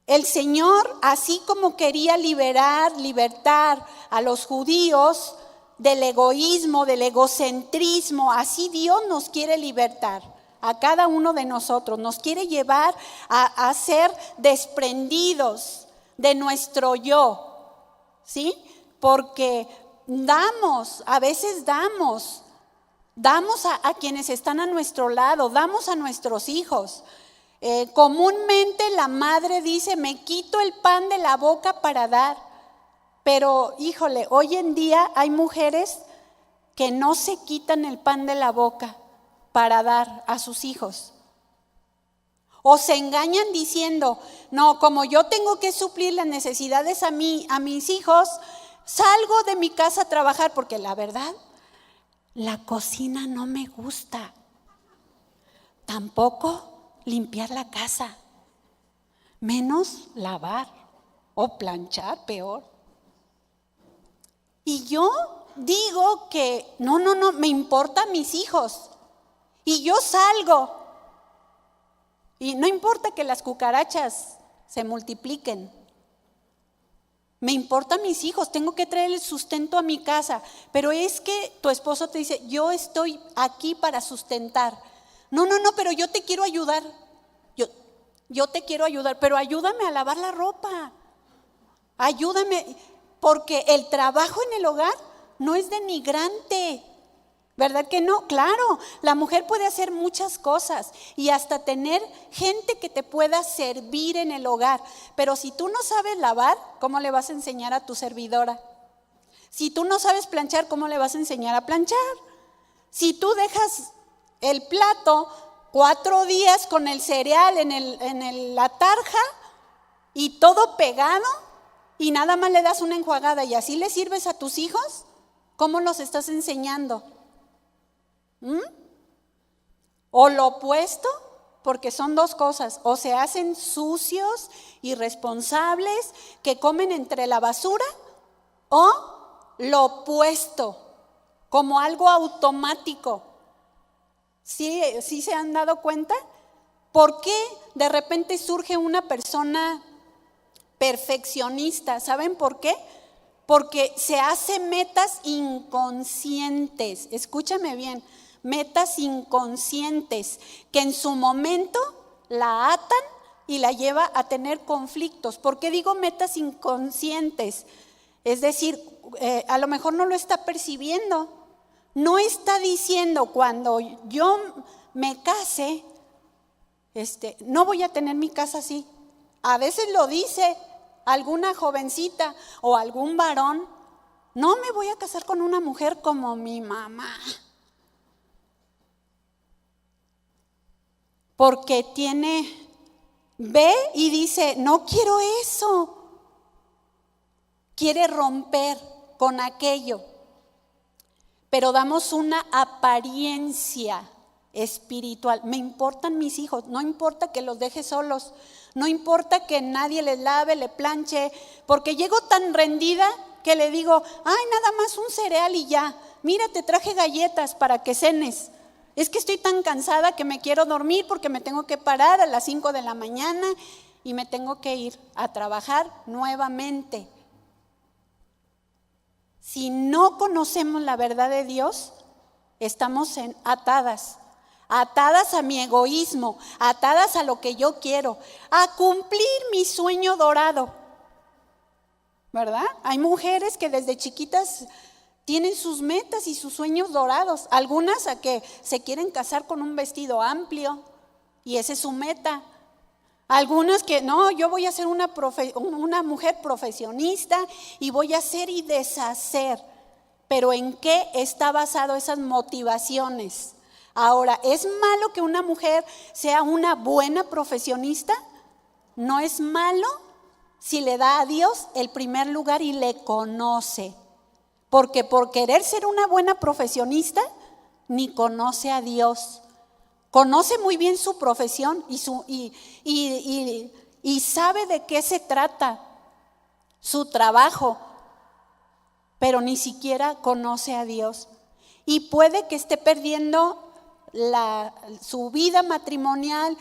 El Señor, así como quería libertar a los judíos del egoísmo, del egocentrismo, así Dios nos quiere libertar. a cada uno de nosotros. Nos quiere llevar a ser desprendidos de nuestro yo, ¿sí? Porque a veces damos a quienes están a nuestro lado, damos a nuestros hijos. Comúnmente la madre dice, me quito el pan de la boca para dar. Pero, híjole, hoy en día hay mujeres que no se quitan el pan de la boca para dar a sus hijos. O se engañan diciendo, no, como yo tengo que suplir las necesidades a mis hijos, salgo de mi casa a trabajar, porque la verdad, la cocina no me gusta. Tampoco limpiar la casa, menos lavar o planchar, peor. Y yo digo que no, me importan mis hijos. Y yo salgo. Y no importa que las cucarachas se multipliquen. Me importan mis hijos, tengo que traer el sustento a mi casa. Pero es que tu esposo te dice, yo estoy aquí para sustentar. No, pero yo te quiero ayudar. Yo te quiero ayudar, pero ayúdame a lavar la ropa. Ayúdame, porque el trabajo en el hogar no es denigrante. ¿Verdad que no? Claro, la mujer puede hacer muchas cosas y hasta tener gente que te pueda servir en el hogar. Pero si tú no sabes lavar, ¿cómo le vas a enseñar a tu servidora? Si tú no sabes planchar, ¿cómo le vas a enseñar a planchar? Si tú dejas el plato 4 días con el cereal en la tarja y todo pegado y nada más le das una enjuagada y así le sirves a tus hijos, ¿cómo los estás enseñando? O lo opuesto, porque son 2 cosas, o se hacen sucios, irresponsables, que comen entre la basura, o lo opuesto, como algo automático. ¿Sí se han dado cuenta? ¿Por qué de repente surge una persona perfeccionista? ¿Saben por qué? Porque se hace metas inconscientes, escúchame bien, metas inconscientes que en su momento la atan y la lleva a tener conflictos. ¿Por qué digo metas inconscientes? Es decir, a lo mejor no lo está percibiendo, no está diciendo cuando yo me case, no voy a tener mi casa así. A veces lo dice alguna jovencita o algún varón, no me voy a casar con una mujer como mi mamá. Porque ve y dice, no quiero eso. Quiere romper con aquello. Pero damos una apariencia espiritual. Me importan mis hijos, no importa que los deje solos, no importa que nadie les lave, le planche, porque llego tan rendida que le digo, ay, nada más un cereal y ya, mira, te traje galletas para que cenes. Es que estoy tan cansada que me quiero dormir porque me tengo que parar a las 5 de la mañana y me tengo que ir a trabajar nuevamente. Si no conocemos la verdad de Dios, estamos atadas a mi egoísmo, atadas a lo que yo quiero, a cumplir mi sueño dorado, ¿verdad? Hay mujeres que desde chiquitas tienen sus metas y sus sueños dorados, algunas a que se quieren casar con un vestido amplio y esa es su meta. Algunas que no, yo voy a ser una mujer profesionista y voy a hacer y deshacer. Pero ¿en qué está basado esas motivaciones? Ahora, ¿es malo que una mujer sea una buena profesionista? No es malo si le da a Dios el primer lugar y le conoce. Porque por querer ser una buena profesionista, ni conoce a Dios. Conoce muy bien su profesión y sabe de qué se trata su trabajo, pero ni siquiera conoce a Dios. Y puede que esté perdiendo su vida matrimonial,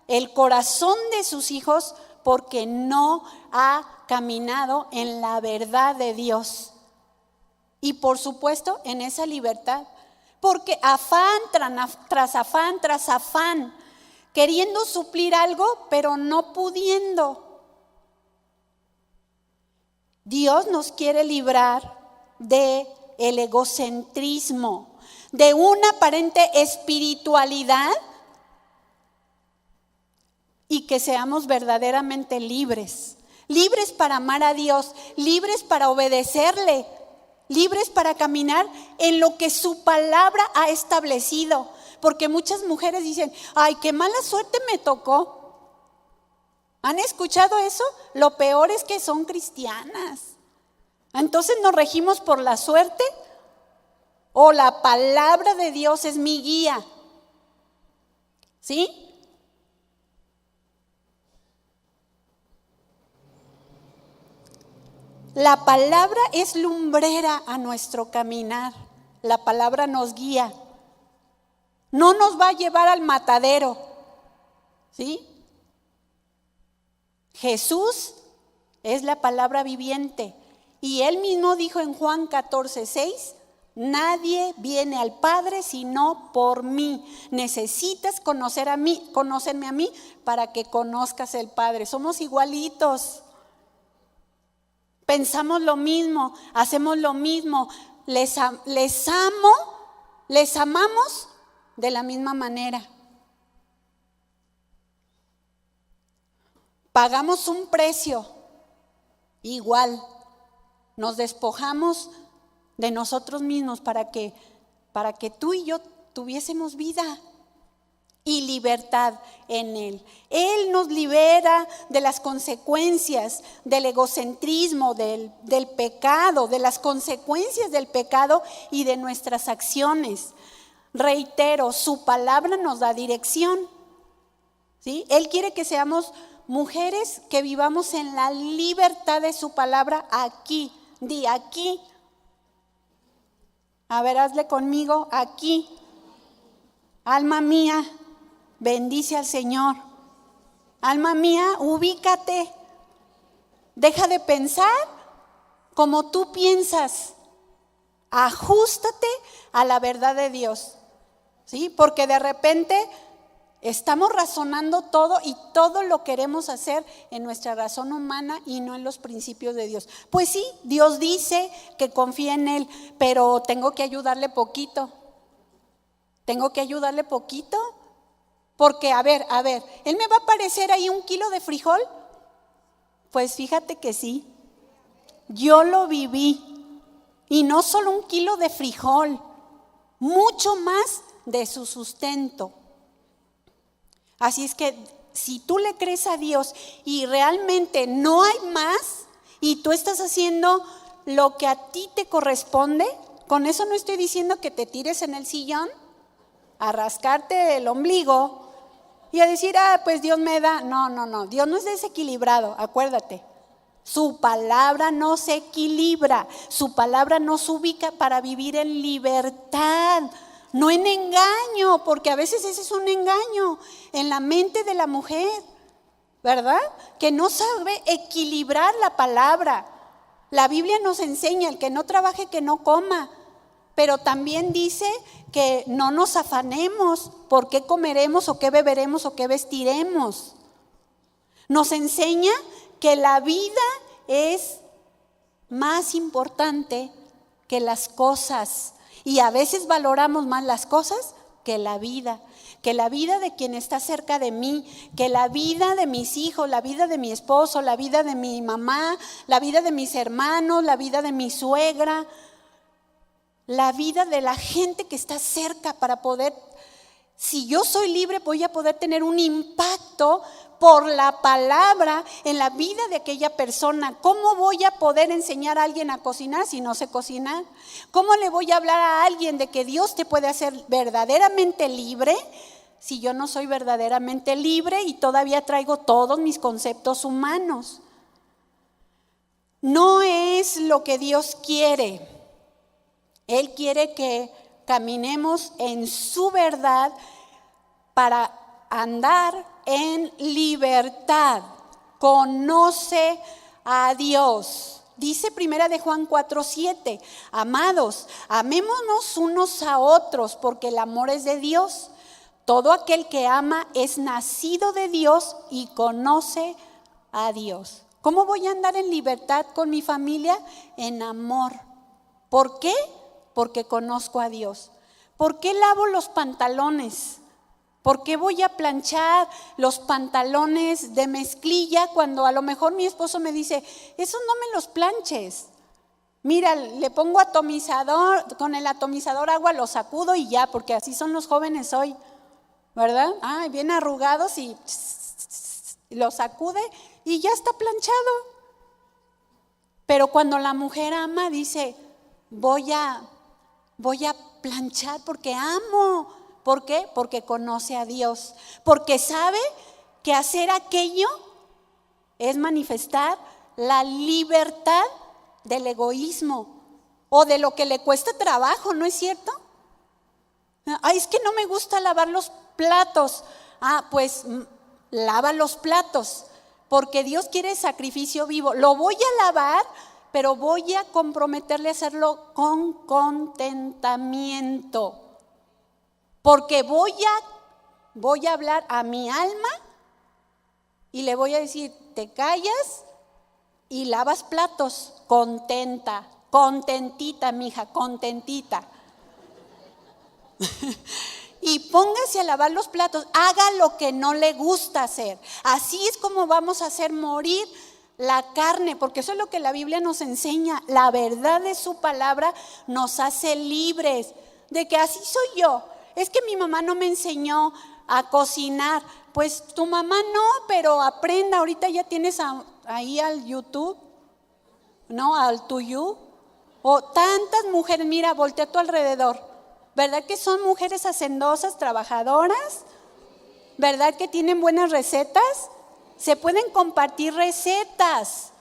el corazón de sus hijos, porque no ha caminado en la verdad de Dios. Y por supuesto en esa libertad, Porque afán tras afán, queriendo suplir algo, pero no pudiendo. Dios nos quiere librar de el egocentrismo, de una aparente espiritualidad, y que seamos verdaderamente libres. Libres para amar a Dios, libres para obedecerle, libres para caminar en lo que su palabra ha establecido. Porque muchas mujeres dicen, ay, qué mala suerte me tocó. ¿Han escuchado eso? Lo peor es que son cristianas. Entonces nos regimos por la suerte, o la palabra de Dios es mi guía. ¿Sí? La palabra es lumbrera a nuestro caminar. La palabra nos guía. No nos va a llevar al matadero. ¿Sí? Jesús es la palabra viviente. Y él mismo dijo en Juan 14:6, nadie viene al Padre sino por mí. Necesitas conocerme a mí para que conozcas el Padre. Somos igualitos. Pensamos lo mismo, hacemos lo mismo, les amamos de la misma manera. Pagamos un precio igual, nos despojamos de nosotros mismos para que tú y yo tuviésemos vida y libertad en Él. Él nos libera de las consecuencias del egocentrismo, del pecado, de las consecuencias del pecado y de nuestras acciones. Reitero, su palabra nos da dirección. ¿Sí? Él quiere que seamos mujeres que vivamos en la libertad de su palabra aquí. Di aquí. A ver, hazle conmigo, aquí. Alma mía, bendice al Señor. Alma mía, ubícate. Deja de pensar como tú piensas. Ajústate a la verdad de Dios. ¿Sí? Porque de repente estamos razonando todo y todo lo queremos hacer en nuestra razón humana y no en los principios de Dios. Pues sí, Dios dice que confíe en Él, pero tengo que ayudarle poquito. Porque, a ver, ¿Él me va a parecer ahí 1 kilo de frijol? Pues fíjate que sí, yo lo viví. Y no solo 1 kilo de frijol, mucho más de su sustento. Así es que si tú le crees a Dios y realmente no hay más y tú estás haciendo lo que a ti te corresponde, con eso no estoy diciendo que te tires en el sillón a rascarte el ombligo y a decir, pues Dios me da. No, Dios no es desequilibrado, acuérdate. Su palabra no se equilibra, su palabra nos ubica para vivir en libertad, no en engaño, porque a veces ese es un engaño en la mente de la mujer, ¿verdad? Que no sabe equilibrar la palabra. La Biblia nos enseña, el que no trabaje, que no coma. Pero también dice que no nos afanemos por qué comeremos o qué beberemos o qué vestiremos. Nos enseña que la vida es más importante que las cosas. Y a veces valoramos más las cosas que la vida de quien está cerca de mí, que la vida de mis hijos, la vida de mi esposo, la vida de mi mamá, la vida de mis hermanos, la vida de mi suegra, la vida de la gente que está cerca para poder, si yo soy libre, voy a poder tener un impacto por la palabra en la vida de aquella persona. ¿Cómo voy a poder enseñar a alguien a cocinar si no sé cocinar? ¿Cómo le voy a hablar a alguien de que Dios te puede hacer verdaderamente libre si yo no soy verdaderamente libre y todavía traigo todos mis conceptos humanos? No es lo que Dios quiere. Él quiere que caminemos en su verdad para andar en libertad. Conoce a Dios. Dice primera de Juan 4:7, amados, amémonos unos a otros porque el amor es de Dios. Todo aquel que ama es nacido de Dios y conoce a Dios. ¿Cómo voy a andar en libertad con mi familia? En amor. ¿Por qué? Porque conozco a Dios. ¿Por qué lavo los pantalones? ¿Por qué voy a planchar los pantalones de mezclilla cuando a lo mejor mi esposo me dice, esos no me los planches? Mira, le pongo atomizador, con el atomizador agua lo sacudo y ya, porque así son los jóvenes hoy, ¿verdad? Bien arrugados y lo sacude y ya está planchado. Pero cuando la mujer ama, dice, voy a planchar porque amo. ¿Por qué? Porque conoce a Dios, porque sabe que hacer aquello es manifestar la libertad del egoísmo o de lo que le cuesta trabajo, ¿no es cierto? Es que no me gusta lavar los platos. Pues lava los platos, porque Dios quiere sacrificio vivo. Lo voy a lavar, pero voy a comprometerle a hacerlo con contentamiento. Porque voy a hablar a mi alma y le voy a decir, te callas y lavas platos, contenta, contentita, mija, contentita. Y póngase a lavar los platos, haga lo que no le gusta hacer. Así es como vamos a hacer morir la carne, porque eso es lo que la Biblia nos enseña. La verdad de su palabra nos hace libres de que así soy yo. Es que mi mamá no me enseñó a cocinar. Pues tu mamá no, pero aprenda. Ahorita ya tienes ahí al YouTube, ¿no? Al Tuyu. O tantas mujeres, mira, voltea a tu alrededor. ¿Verdad que son mujeres hacendosas, trabajadoras? ¿Verdad que tienen buenas recetas? Se pueden compartir recetas.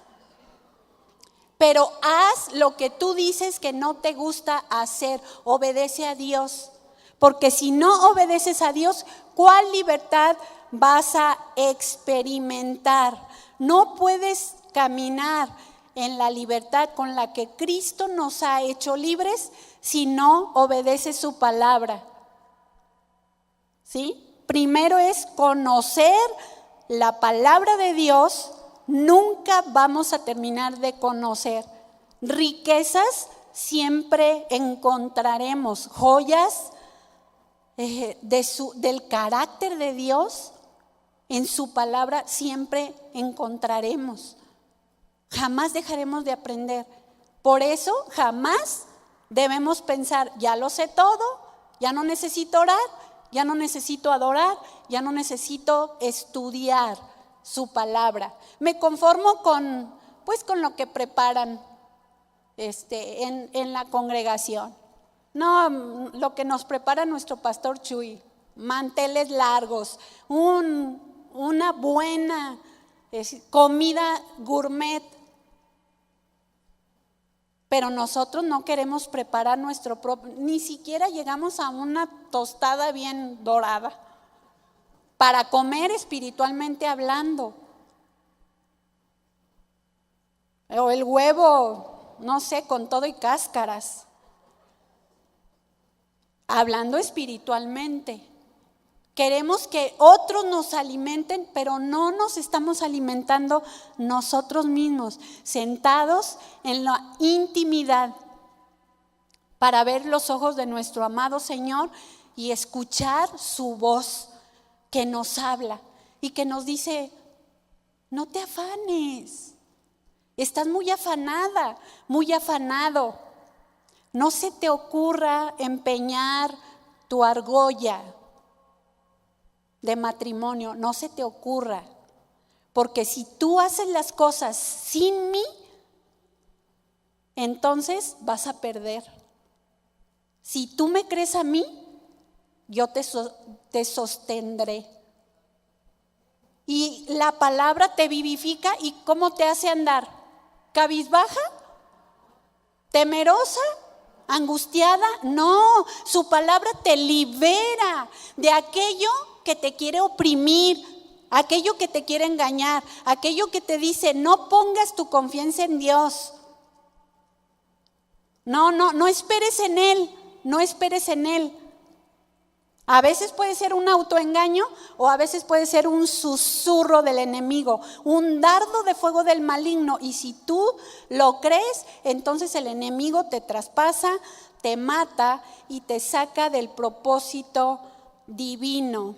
Pero haz lo que tú dices que no te gusta hacer. Obedece a Dios. Porque si no obedeces a Dios, ¿cuál libertad vas a experimentar? No puedes caminar en la libertad con la que Cristo nos ha hecho libres si no obedeces su palabra. ¿Sí? Primero es conocer la palabra de Dios. Nunca vamos a terminar de conocer. Riquezas siempre encontraremos, joyas del carácter de Dios en su palabra siempre encontraremos. Jamás dejaremos de aprender. Por eso jamás debemos pensar, ya lo sé todo, ya no necesito orar, ya no necesito adorar, ya no necesito estudiar su palabra. Me conformo con lo que preparan en la congregación. No, lo que nos prepara nuestro pastor Chuy, manteles largos, una buena comida gourmet. Pero nosotros no queremos preparar nuestro propio, ni siquiera llegamos a una tostada bien dorada para comer espiritualmente hablando. O el huevo, no sé, con todo y cáscaras. Hablando espiritualmente. Queremos que otros nos alimenten, pero no nos estamos alimentando nosotros mismos, sentados en la intimidad para ver los ojos de nuestro amado Señor y escuchar su voz que nos habla y que nos dice, no te afanes, estás muy afanada, muy afanado. No se te ocurra empeñar tu argolla de matrimonio, no se te ocurra, porque si tú haces las cosas sin mí, entonces vas a perder. Si tú me crees a mí, yo te sostendré. Y la palabra te vivifica. ¿Y cómo te hace andar? ¿Cabizbaja? ¿Temerosa? ¿Angustiada? No, su palabra te libera de aquello que te quiere oprimir, aquello que te quiere engañar, aquello que te dice no pongas tu confianza en Dios. No esperes en él, no esperes en él. A veces puede ser un autoengaño o a veces puede ser un susurro del enemigo, un dardo de fuego del maligno. Y si tú lo crees, entonces el enemigo te traspasa, te mata y te saca del propósito divino.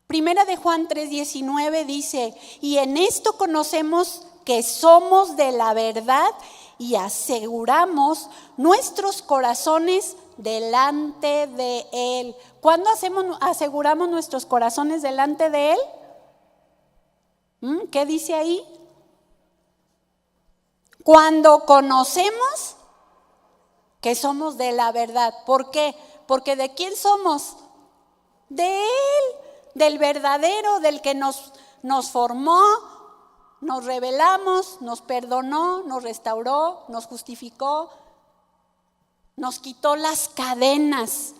Primera de Juan 3:19 dice: y en esto conocemos que somos de la verdad y aseguramos nuestros corazones delante de Él. ¿Cuándo aseguramos nuestros corazones delante de Él? ¿Qué dice ahí? Cuando conocemos que somos de la verdad. ¿Por qué? Porque ¿de quién somos? De Él, del verdadero, del que nos formó, nos revelamos, nos perdonó, nos restauró, nos justificó, nos quitó las cadenas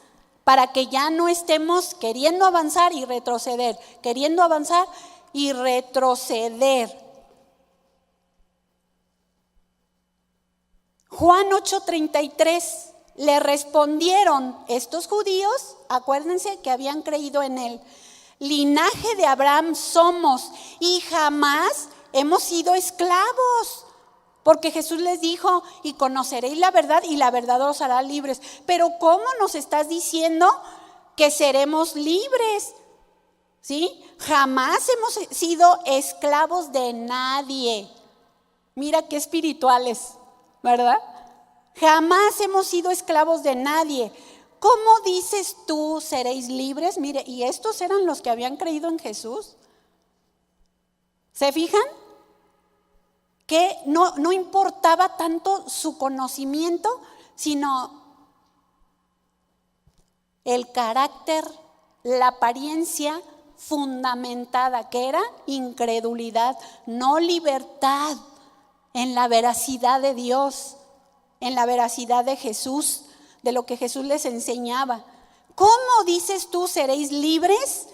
para que ya no estemos queriendo avanzar y retroceder, queriendo avanzar y retroceder. Juan 8:33, le respondieron estos judíos, acuérdense que habían creído en él: linaje de Abraham somos y jamás hemos sido esclavos. Porque Jesús les dijo: y conoceréis la verdad y la verdad os hará libres. Pero ¿cómo nos estás diciendo que seremos libres? ¿Sí? Jamás hemos sido esclavos de nadie. Mira qué espirituales, ¿verdad? Jamás hemos sido esclavos de nadie. ¿Cómo dices tú seréis libres? Mire, y estos eran los que habían creído en Jesús. ¿Se fijan? Que no importaba tanto su conocimiento, sino el carácter, la apariencia fundamentada, que era incredulidad, no libertad en la veracidad de Dios, en la veracidad de Jesús, de lo que Jesús les enseñaba. ¿Cómo dices tú seréis libres?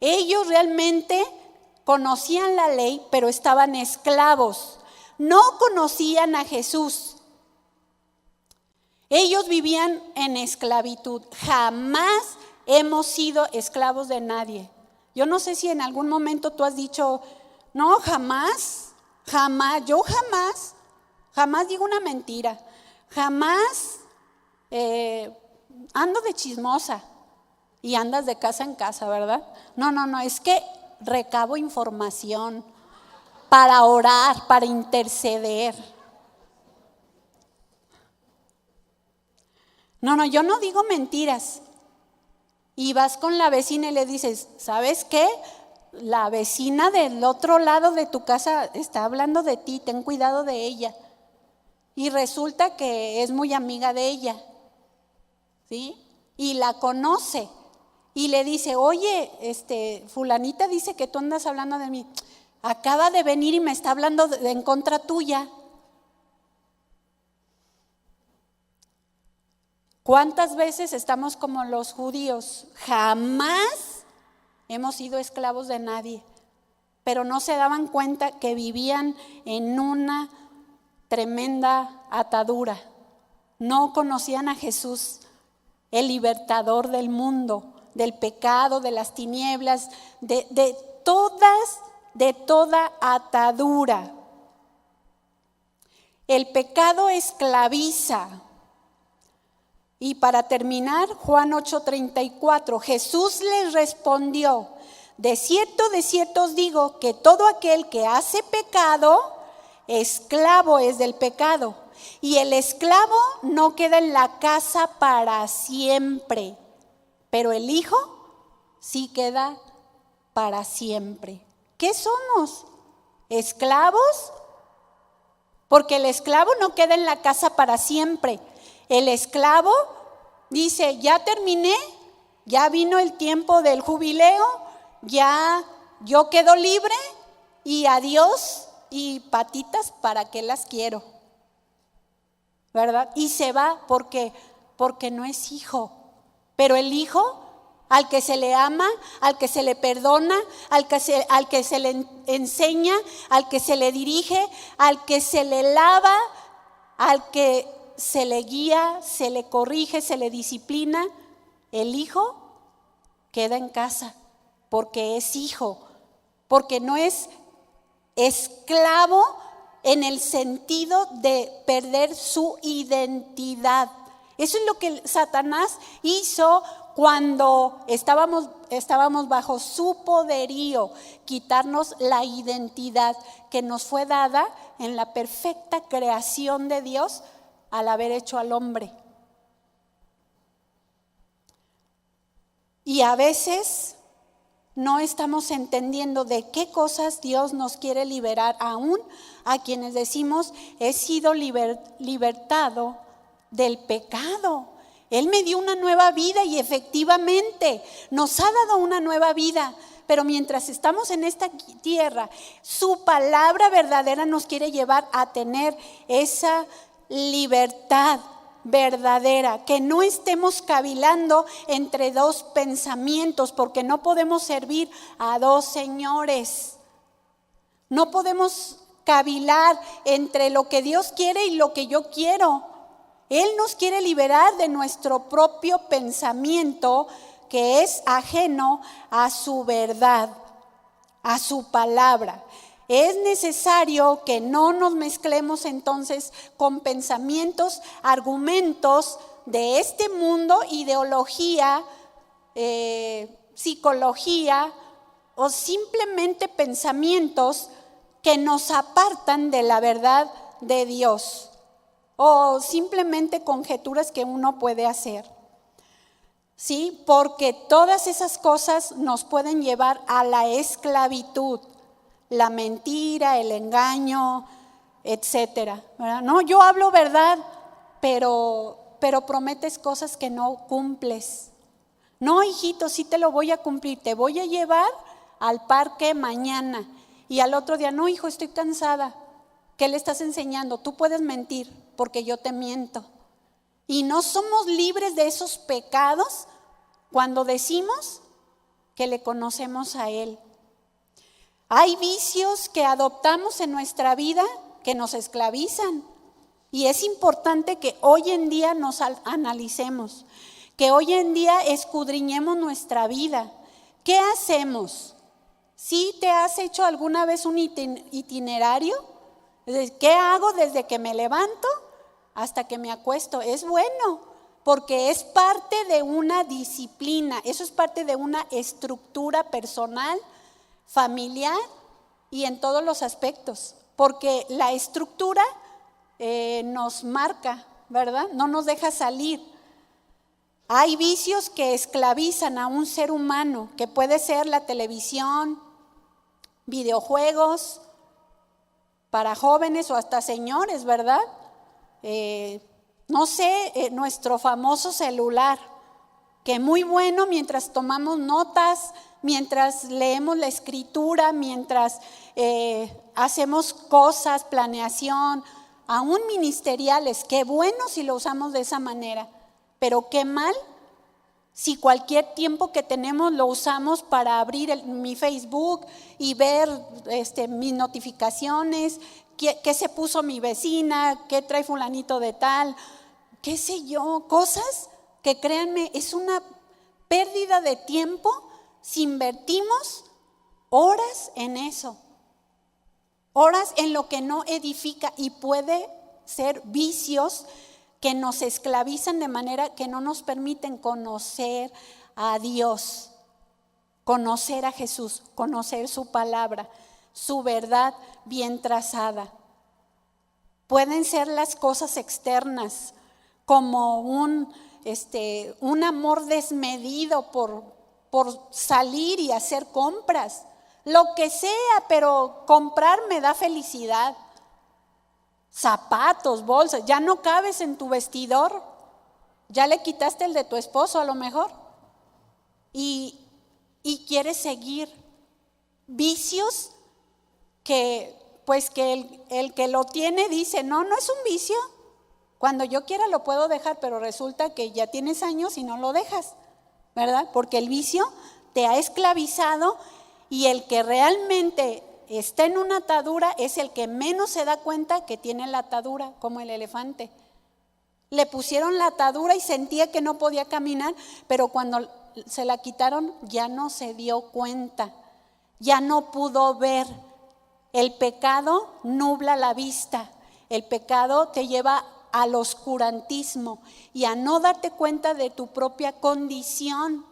Ellos realmente conocían la ley, pero estaban esclavos. No conocían a Jesús. Ellos vivían en esclavitud. Jamás hemos sido esclavos de nadie. Yo no sé si en algún momento tú has dicho: no, jamás, yo jamás digo una mentira, jamás ando de chismosa y andas de casa en casa, ¿verdad? No, es que recabo información para orar, para interceder. No, yo no digo mentiras. Y vas con la vecina y le dices: ¿sabes qué? La vecina del otro lado de tu casa está hablando de ti, ten cuidado de ella. Y resulta que es muy amiga de ella, ¿sí? Y la conoce. Y le dice: oye, fulanita dice que tú andas hablando de mí. Acaba de venir y me está hablando en contra tuya. ¿Cuántas veces estamos como los judíos? Jamás hemos sido esclavos de nadie, pero no se daban cuenta que vivían en una tremenda atadura. No conocían a Jesús, el libertador del mundo, del pecado, de las tinieblas, de toda atadura. El pecado esclaviza. Y para terminar, Juan 8:34, Jesús les respondió: de cierto os digo que todo aquel que hace pecado, esclavo es del pecado. Y el esclavo no queda en la casa para siempre, pero el Hijo sí queda para siempre. ¿Qué somos? ¿Esclavos? Porque el esclavo no queda en la casa para siempre. El esclavo dice: ya terminé, ya vino el tiempo del jubileo, ya yo quedo libre y adiós y patitas, ¿para qué las quiero? ¿Verdad? Y se va porque no es hijo. Pero el Hijo, al que se le ama, al que se le perdona, al que se le enseña, al que se le dirige, al que se le lava al que se le guía, se le corrige, se le disciplina, el hijo queda en casa porque es hijo, porque no es esclavo en el sentido de perder su identidad. Eso es lo que Satanás hizo cuando estábamos bajo su poderío, quitarnos la identidad que nos fue dada en la perfecta creación de Dios al haber hecho al hombre. Y a veces no estamos entendiendo de qué cosas Dios nos quiere liberar, aún a quienes decimos, he sido libertado del pecado. Él me dio una nueva vida y efectivamente nos ha dado una nueva vida. Pero mientras estamos en esta tierra, su palabra verdadera nos quiere llevar a tener esa libertad verdadera, que no estemos cavilando entre dos pensamientos, porque no podemos servir a dos señores. No podemos cavilar entre lo que Dios quiere y lo que yo quiero. Él nos quiere liberar de nuestro propio pensamiento que es ajeno a su verdad, a su palabra. Es necesario que no nos mezclemos entonces con pensamientos, argumentos de este mundo, ideología, psicología o simplemente pensamientos que nos apartan de la verdad de Dios o simplemente conjeturas que uno puede hacer. Sí, porque todas esas cosas nos pueden llevar a la esclavitud. La mentira, el engaño, etcétera, ¿verdad? No, yo hablo verdad, pero prometes cosas que no cumples. No, hijito, sí te lo voy a cumplir, te voy a llevar al parque mañana. Y al otro día, no, hijo, estoy cansada. ¿Qué le estás enseñando? Tú puedes mentir porque yo te miento. Y no somos libres de esos pecados cuando decimos que le conocemos a Él. Hay vicios que adoptamos en nuestra vida que nos esclavizan y es importante que hoy en día nos analicemos, que hoy en día escudriñemos nuestra vida. ¿Qué hacemos? ¿Sí te has hecho alguna vez un itinerario? ¿Qué hago desde que me levanto hasta que me acuesto? Es bueno, porque es parte de una disciplina, eso es parte de una estructura personal, familiar y en todos los aspectos, porque la estructura nos marca, ¿verdad? No nos deja salir. Hay vicios que esclavizan a un ser humano, que puede ser la televisión, videojuegos, para jóvenes o hasta señores, ¿verdad? Nuestro famoso celular, que muy bueno mientras tomamos notas, mientras leemos la escritura, mientras hacemos cosas, planeación, aún ministeriales. Qué bueno si lo usamos de esa manera, pero qué mal si cualquier tiempo que tenemos lo usamos para abrir mi Facebook y ver mis notificaciones, qué se puso mi vecina, qué trae fulanito de tal, qué sé yo, cosas que créanme es una pérdida de tiempo si invertimos horas en eso, horas en lo que no edifica y puede ser vicios que nos esclavizan de manera que no nos permiten conocer a Dios, conocer a Jesús, conocer su palabra, su verdad bien trazada. Pueden ser las cosas externas, como un amor desmedido por salir y hacer compras, lo que sea, pero comprar me da felicidad. Zapatos, bolsas, ya no cabes en tu vestidor, ya le quitaste el de tu esposo a lo mejor y quieres seguir vicios que el que lo tiene dice, no es un vicio, cuando yo quiera lo puedo dejar, pero resulta que ya tienes años y no lo dejas, ¿verdad? Porque el vicio te ha esclavizado y el que realmente está en una atadura es el que menos se da cuenta que tiene la atadura, como el elefante. Le pusieron la atadura y sentía que no podía caminar, pero cuando se la quitaron ya no se dio cuenta, ya no pudo ver. El pecado nubla la vista, el pecado te lleva al oscurantismo y a no darte cuenta de tu propia condición,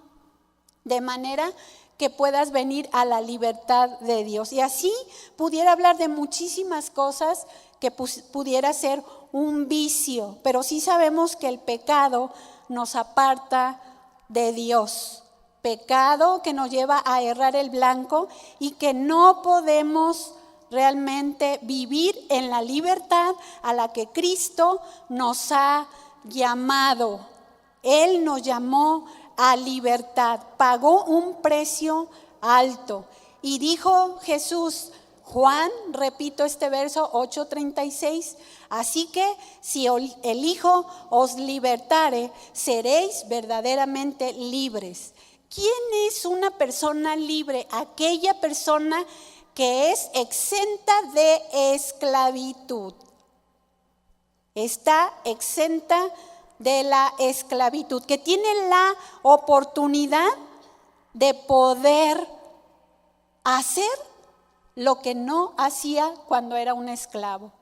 de manera que puedas venir a la libertad de Dios. Y así pudiera hablar de muchísimas cosas que pudiera ser un vicio, pero sí sabemos que el pecado nos aparta de Dios. Pecado que nos lleva a errar el blanco y que no podemos realmente vivir en la libertad a la que Cristo nos ha llamado. Él nos llamó a libertad, pagó un precio alto. Y dijo Jesús, Juan, repito este verso 8:36, así que si el Hijo os libertare, seréis verdaderamente libres. ¿Quién es una persona libre? Aquella persona que es exenta de esclavitud. Está exenta de la esclavitud, que tiene la oportunidad de poder hacer lo que no hacía cuando era un esclavo.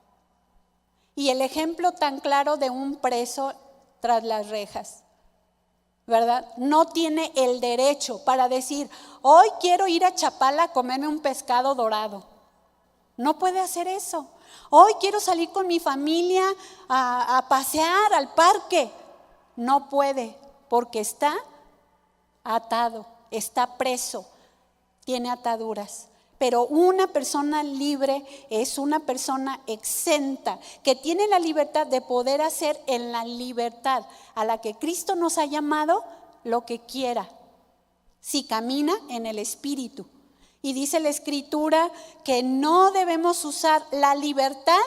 Y el ejemplo tan claro de un preso tras las rejas, ¿verdad? No tiene el derecho para decir, hoy quiero ir a Chapala a comerme un pescado dorado. No puede hacer eso. Hoy quiero salir con mi familia a pasear al parque. No puede, porque está atado, está preso, tiene ataduras. Pero una persona libre es una persona exenta, que tiene la libertad de poder hacer en la libertad a la que Cristo nos ha llamado lo que quiera, si camina en el Espíritu. Y dice la Escritura que no debemos usar la libertad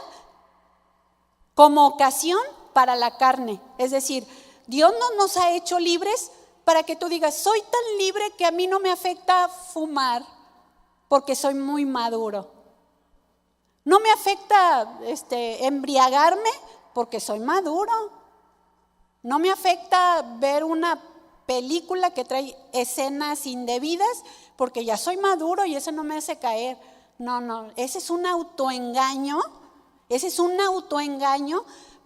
como ocasión para la carne. Es decir, Dios no nos ha hecho libres para que tú digas, soy tan libre que a mí no me afecta fumar porque soy muy maduro. No me afecta embriagarme porque soy maduro. No me afecta ver una película que trae escenas indebidas porque ya soy maduro y eso no me hace caer. No, ese es un autoengaño,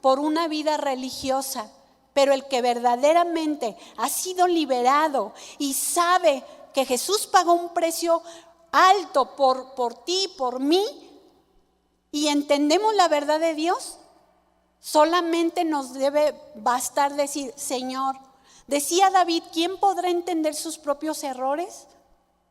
por una vida religiosa. Pero el que verdaderamente ha sido liberado y sabe que Jesús pagó un precio alto por ti, por mí, y entendemos la verdad de Dios, solamente nos debe bastar decir, Señor, decía David, ¿quién podrá entender sus propios errores,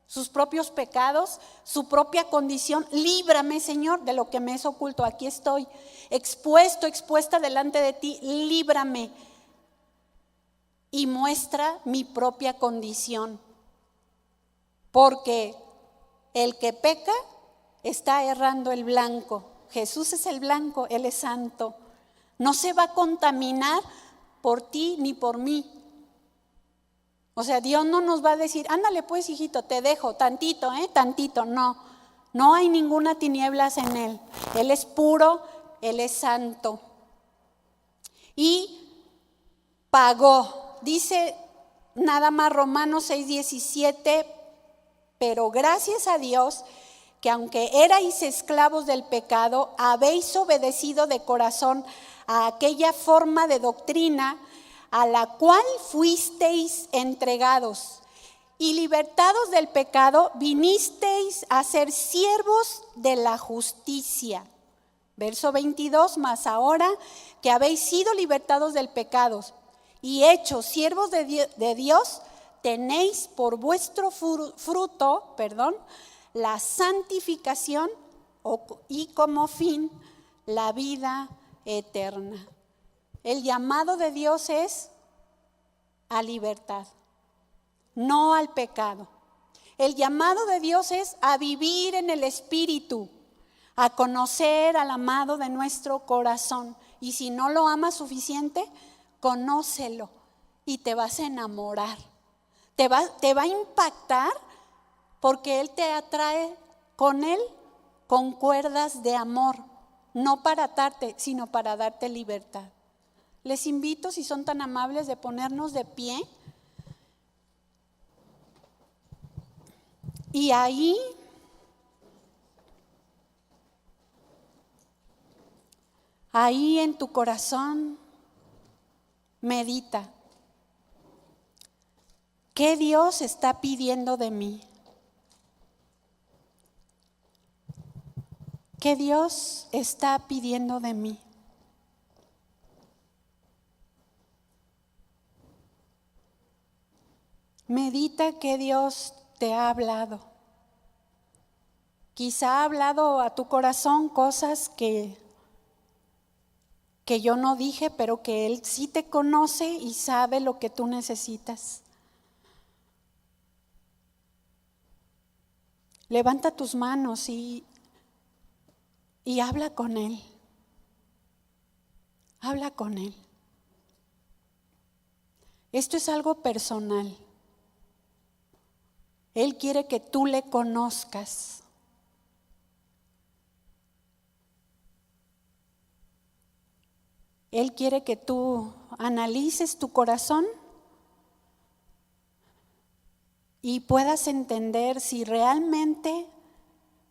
sus propios pecados, su propia condición? Líbrame, Señor, de lo que me es oculto. Aquí estoy, expuesta delante de ti, líbrame y muestra mi propia condición, porque el que peca está errando el blanco. Jesús es el blanco, Él es santo. No se va a contaminar por ti ni por mí. O sea, Dios no nos va a decir, ándale pues hijito, te dejo tantito, tantito. No hay ninguna tinieblas en Él. Él es puro, Él es santo. Y pagó, dice nada más Romanos 6:17, pero gracias a Dios que aunque erais esclavos del pecado, habéis obedecido de corazón a aquella forma de doctrina a la cual fuisteis entregados, y libertados del pecado, vinisteis a ser siervos de la justicia. Verso 22, mas ahora que habéis sido libertados del pecado y hechos siervos de Dios, tenéis por vuestro fruto, la santificación y como fin la vida eterna. El llamado de Dios es a libertad, no al pecado. El llamado de Dios es a vivir en el Espíritu, a conocer al amado de nuestro corazón. Y si no lo amas suficiente, conócelo y te vas a enamorar. Te va a impactar porque Él te atrae con Él con cuerdas de amor, no para atarte, sino para darte libertad. Les invito, si son tan amables, de ponernos de pie. Y ahí en tu corazón, medita. ¿Qué Dios está pidiendo de mí? ¿Qué Dios está pidiendo de mí? Medita que Dios te ha hablado. Quizá ha hablado a tu corazón cosas que yo no dije, pero que Él sí te conoce y sabe lo que tú necesitas. Levanta tus manos y habla con Él. Habla con Él. Esto es algo personal. Él quiere que tú le conozcas. Él quiere que tú analices tu corazón y puedas entender si realmente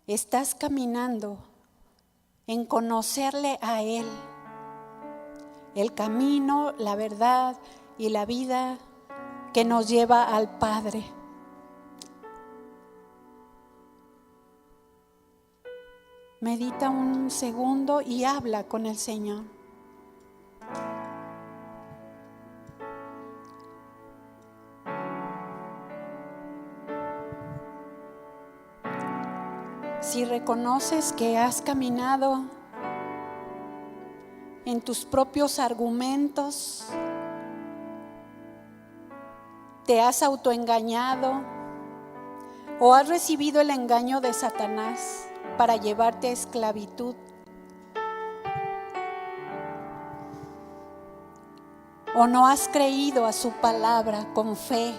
estás caminando en conocerle a Él, el camino, la verdad y la vida que nos lleva al Padre. Medita un segundo y habla con el Señor. Si reconoces que has caminado en tus propios argumentos, te has autoengañado o has recibido el engaño de Satanás para llevarte a esclavitud, o no has creído a su palabra con fe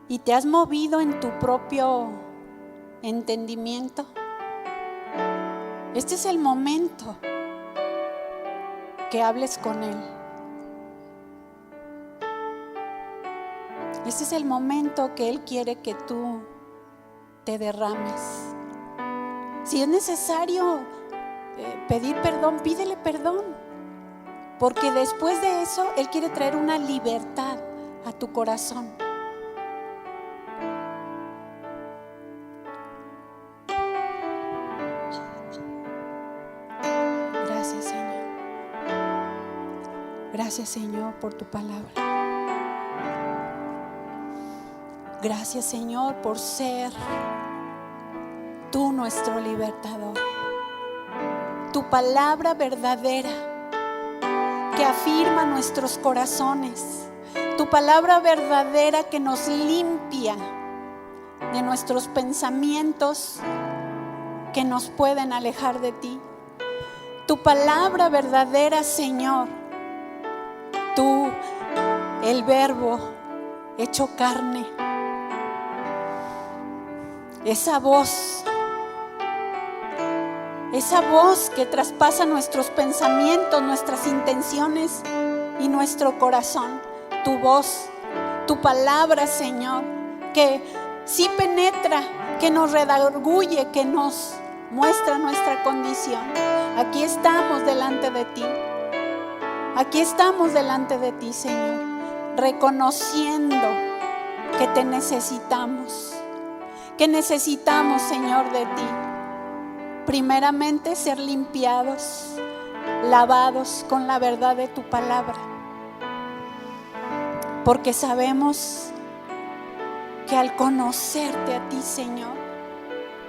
y te has movido en tu propio entendimiento, este es el momento que hables con Él. Este es el momento que Él quiere que tú te derrames. Si es necesario pedir perdón, pídele perdón, porque después de eso Él quiere traer una libertad a tu corazón. Gracias, Señor. Gracias, Señor, por tu palabra. Gracias, Señor, por ser tú nuestro libertador. Tu palabra verdadera que afirma nuestros corazones. Tu palabra verdadera que nos limpia de nuestros pensamientos que nos pueden alejar de ti. Tu palabra verdadera, Señor. Tú, el Verbo hecho carne. Esa voz que traspasa nuestros pensamientos, nuestras intenciones y nuestro corazón. Tu voz, tu palabra, Señor, que sí penetra, que nos redarguye, que nos muestra nuestra condición. Aquí estamos delante de ti. Aquí estamos delante de ti, Señor, reconociendo que te necesitamos. Que necesitamos, Señor, de ti. Primeramente, ser limpiados, lavados con la verdad de tu palabra. Porque sabemos que al conocerte a ti, Señor,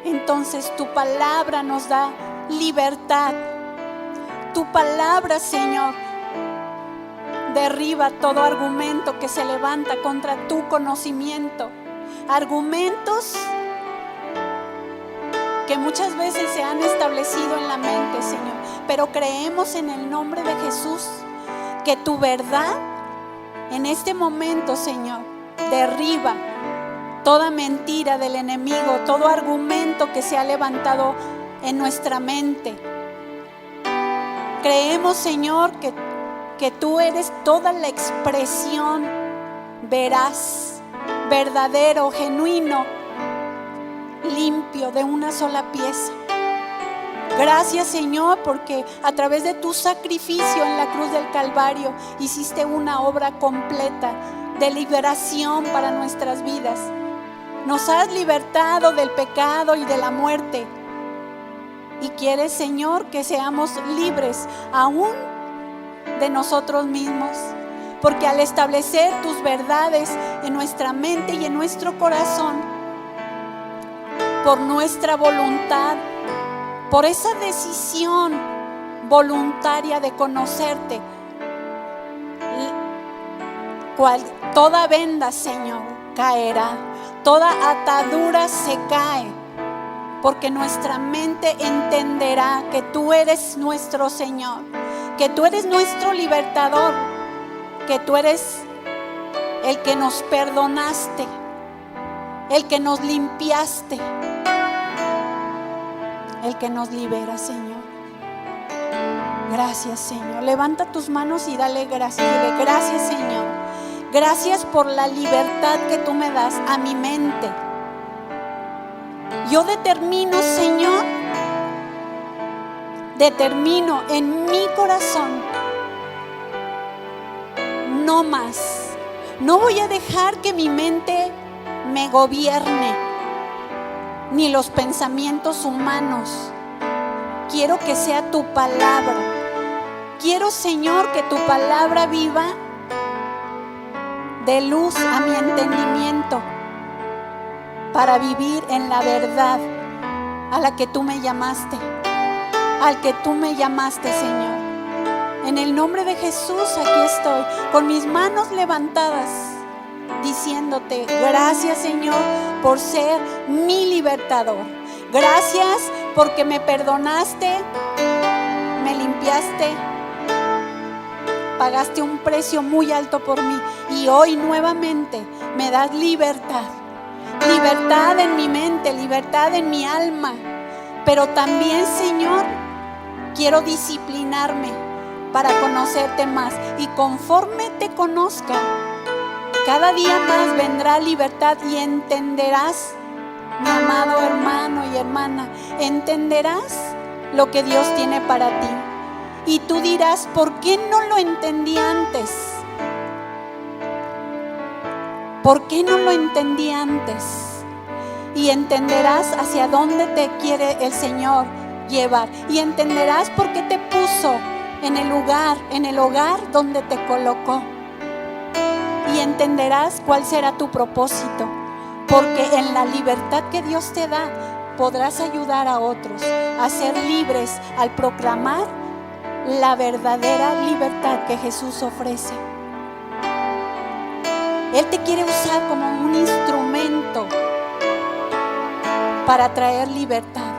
entonces tu palabra nos da libertad. Tu palabra, Señor, derriba todo argumento que se levanta contra tu conocimiento. Argumentos que muchas veces se han establecido en la mente, Señor, pero creemos en el nombre de Jesús que tu verdad en este momento, Señor, derriba toda mentira del enemigo, todo argumento que se ha levantado en nuestra mente. Creemos, Señor, que tú eres toda la expresión veraz, verdadero, genuino, limpio, de una sola pieza. Gracias, Señor, porque a través de tu sacrificio en la cruz del Calvario hiciste una obra completa de liberación para nuestras vidas. Nos has libertado del pecado y de la muerte. Y quieres, Señor, que seamos libres aún de nosotros mismos. Porque al establecer tus verdades en nuestra mente y en nuestro corazón, por nuestra voluntad, por esa decisión voluntaria de conocerte, toda venda, Señor, caerá, toda atadura se cae, porque nuestra mente entenderá que tú eres nuestro Señor, que tú eres nuestro libertador, que tú eres el que nos perdonaste, el que nos limpiaste, el que nos libera, Señor. Gracias, Señor. Levanta tus manos y dale gracias. Dile: gracias, Señor. Gracias por la libertad que tú me das a mi mente. Yo determino, Señor, determino en mi corazón, no más. No voy a dejar que mi mente me gobierne, ni los pensamientos humanos. Quiero que sea tu palabra. Quiero, Señor, que tu palabra viva de luz a mi entendimiento, para vivir en la verdad a la que tú me llamaste, al que tú me llamaste, Señor. En el nombre de Jesús, aquí estoy, con mis manos levantadas, diciéndote: gracias, Señor, por ser mi libertador. Gracias porque me perdonaste, me limpiaste, pagaste un precio muy alto por mí, y hoy nuevamente me das libertad. Libertad en mi mente, libertad en mi alma. Pero también, Señor, quiero disciplinarme para conocerte más. Y conforme te conozca, cada día más vendrá libertad y entenderás, mi amado hermano y hermana, entenderás lo que Dios tiene para ti. Y tú dirás: ¿por qué no lo entendí antes? ¿Por qué no lo entendí antes? Y entenderás hacia dónde te quiere el Señor llevar. Y entenderás por qué te puso en el hogar donde te colocó. Y entenderás cuál será tu propósito. Porque en la libertad que Dios te da, podrás ayudar a otros a ser libres al proclamar la verdadera libertad que Jesús ofrece. Él te quiere usar como un instrumento para traer libertad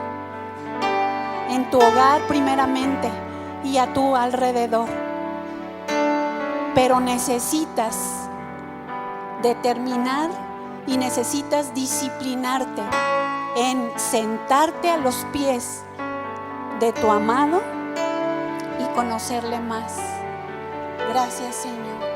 en tu hogar primeramente y a tu alrededor. Pero necesitas determinar y necesitas disciplinarte en sentarte a los pies de tu amado y conocerle más. Gracias, Señor.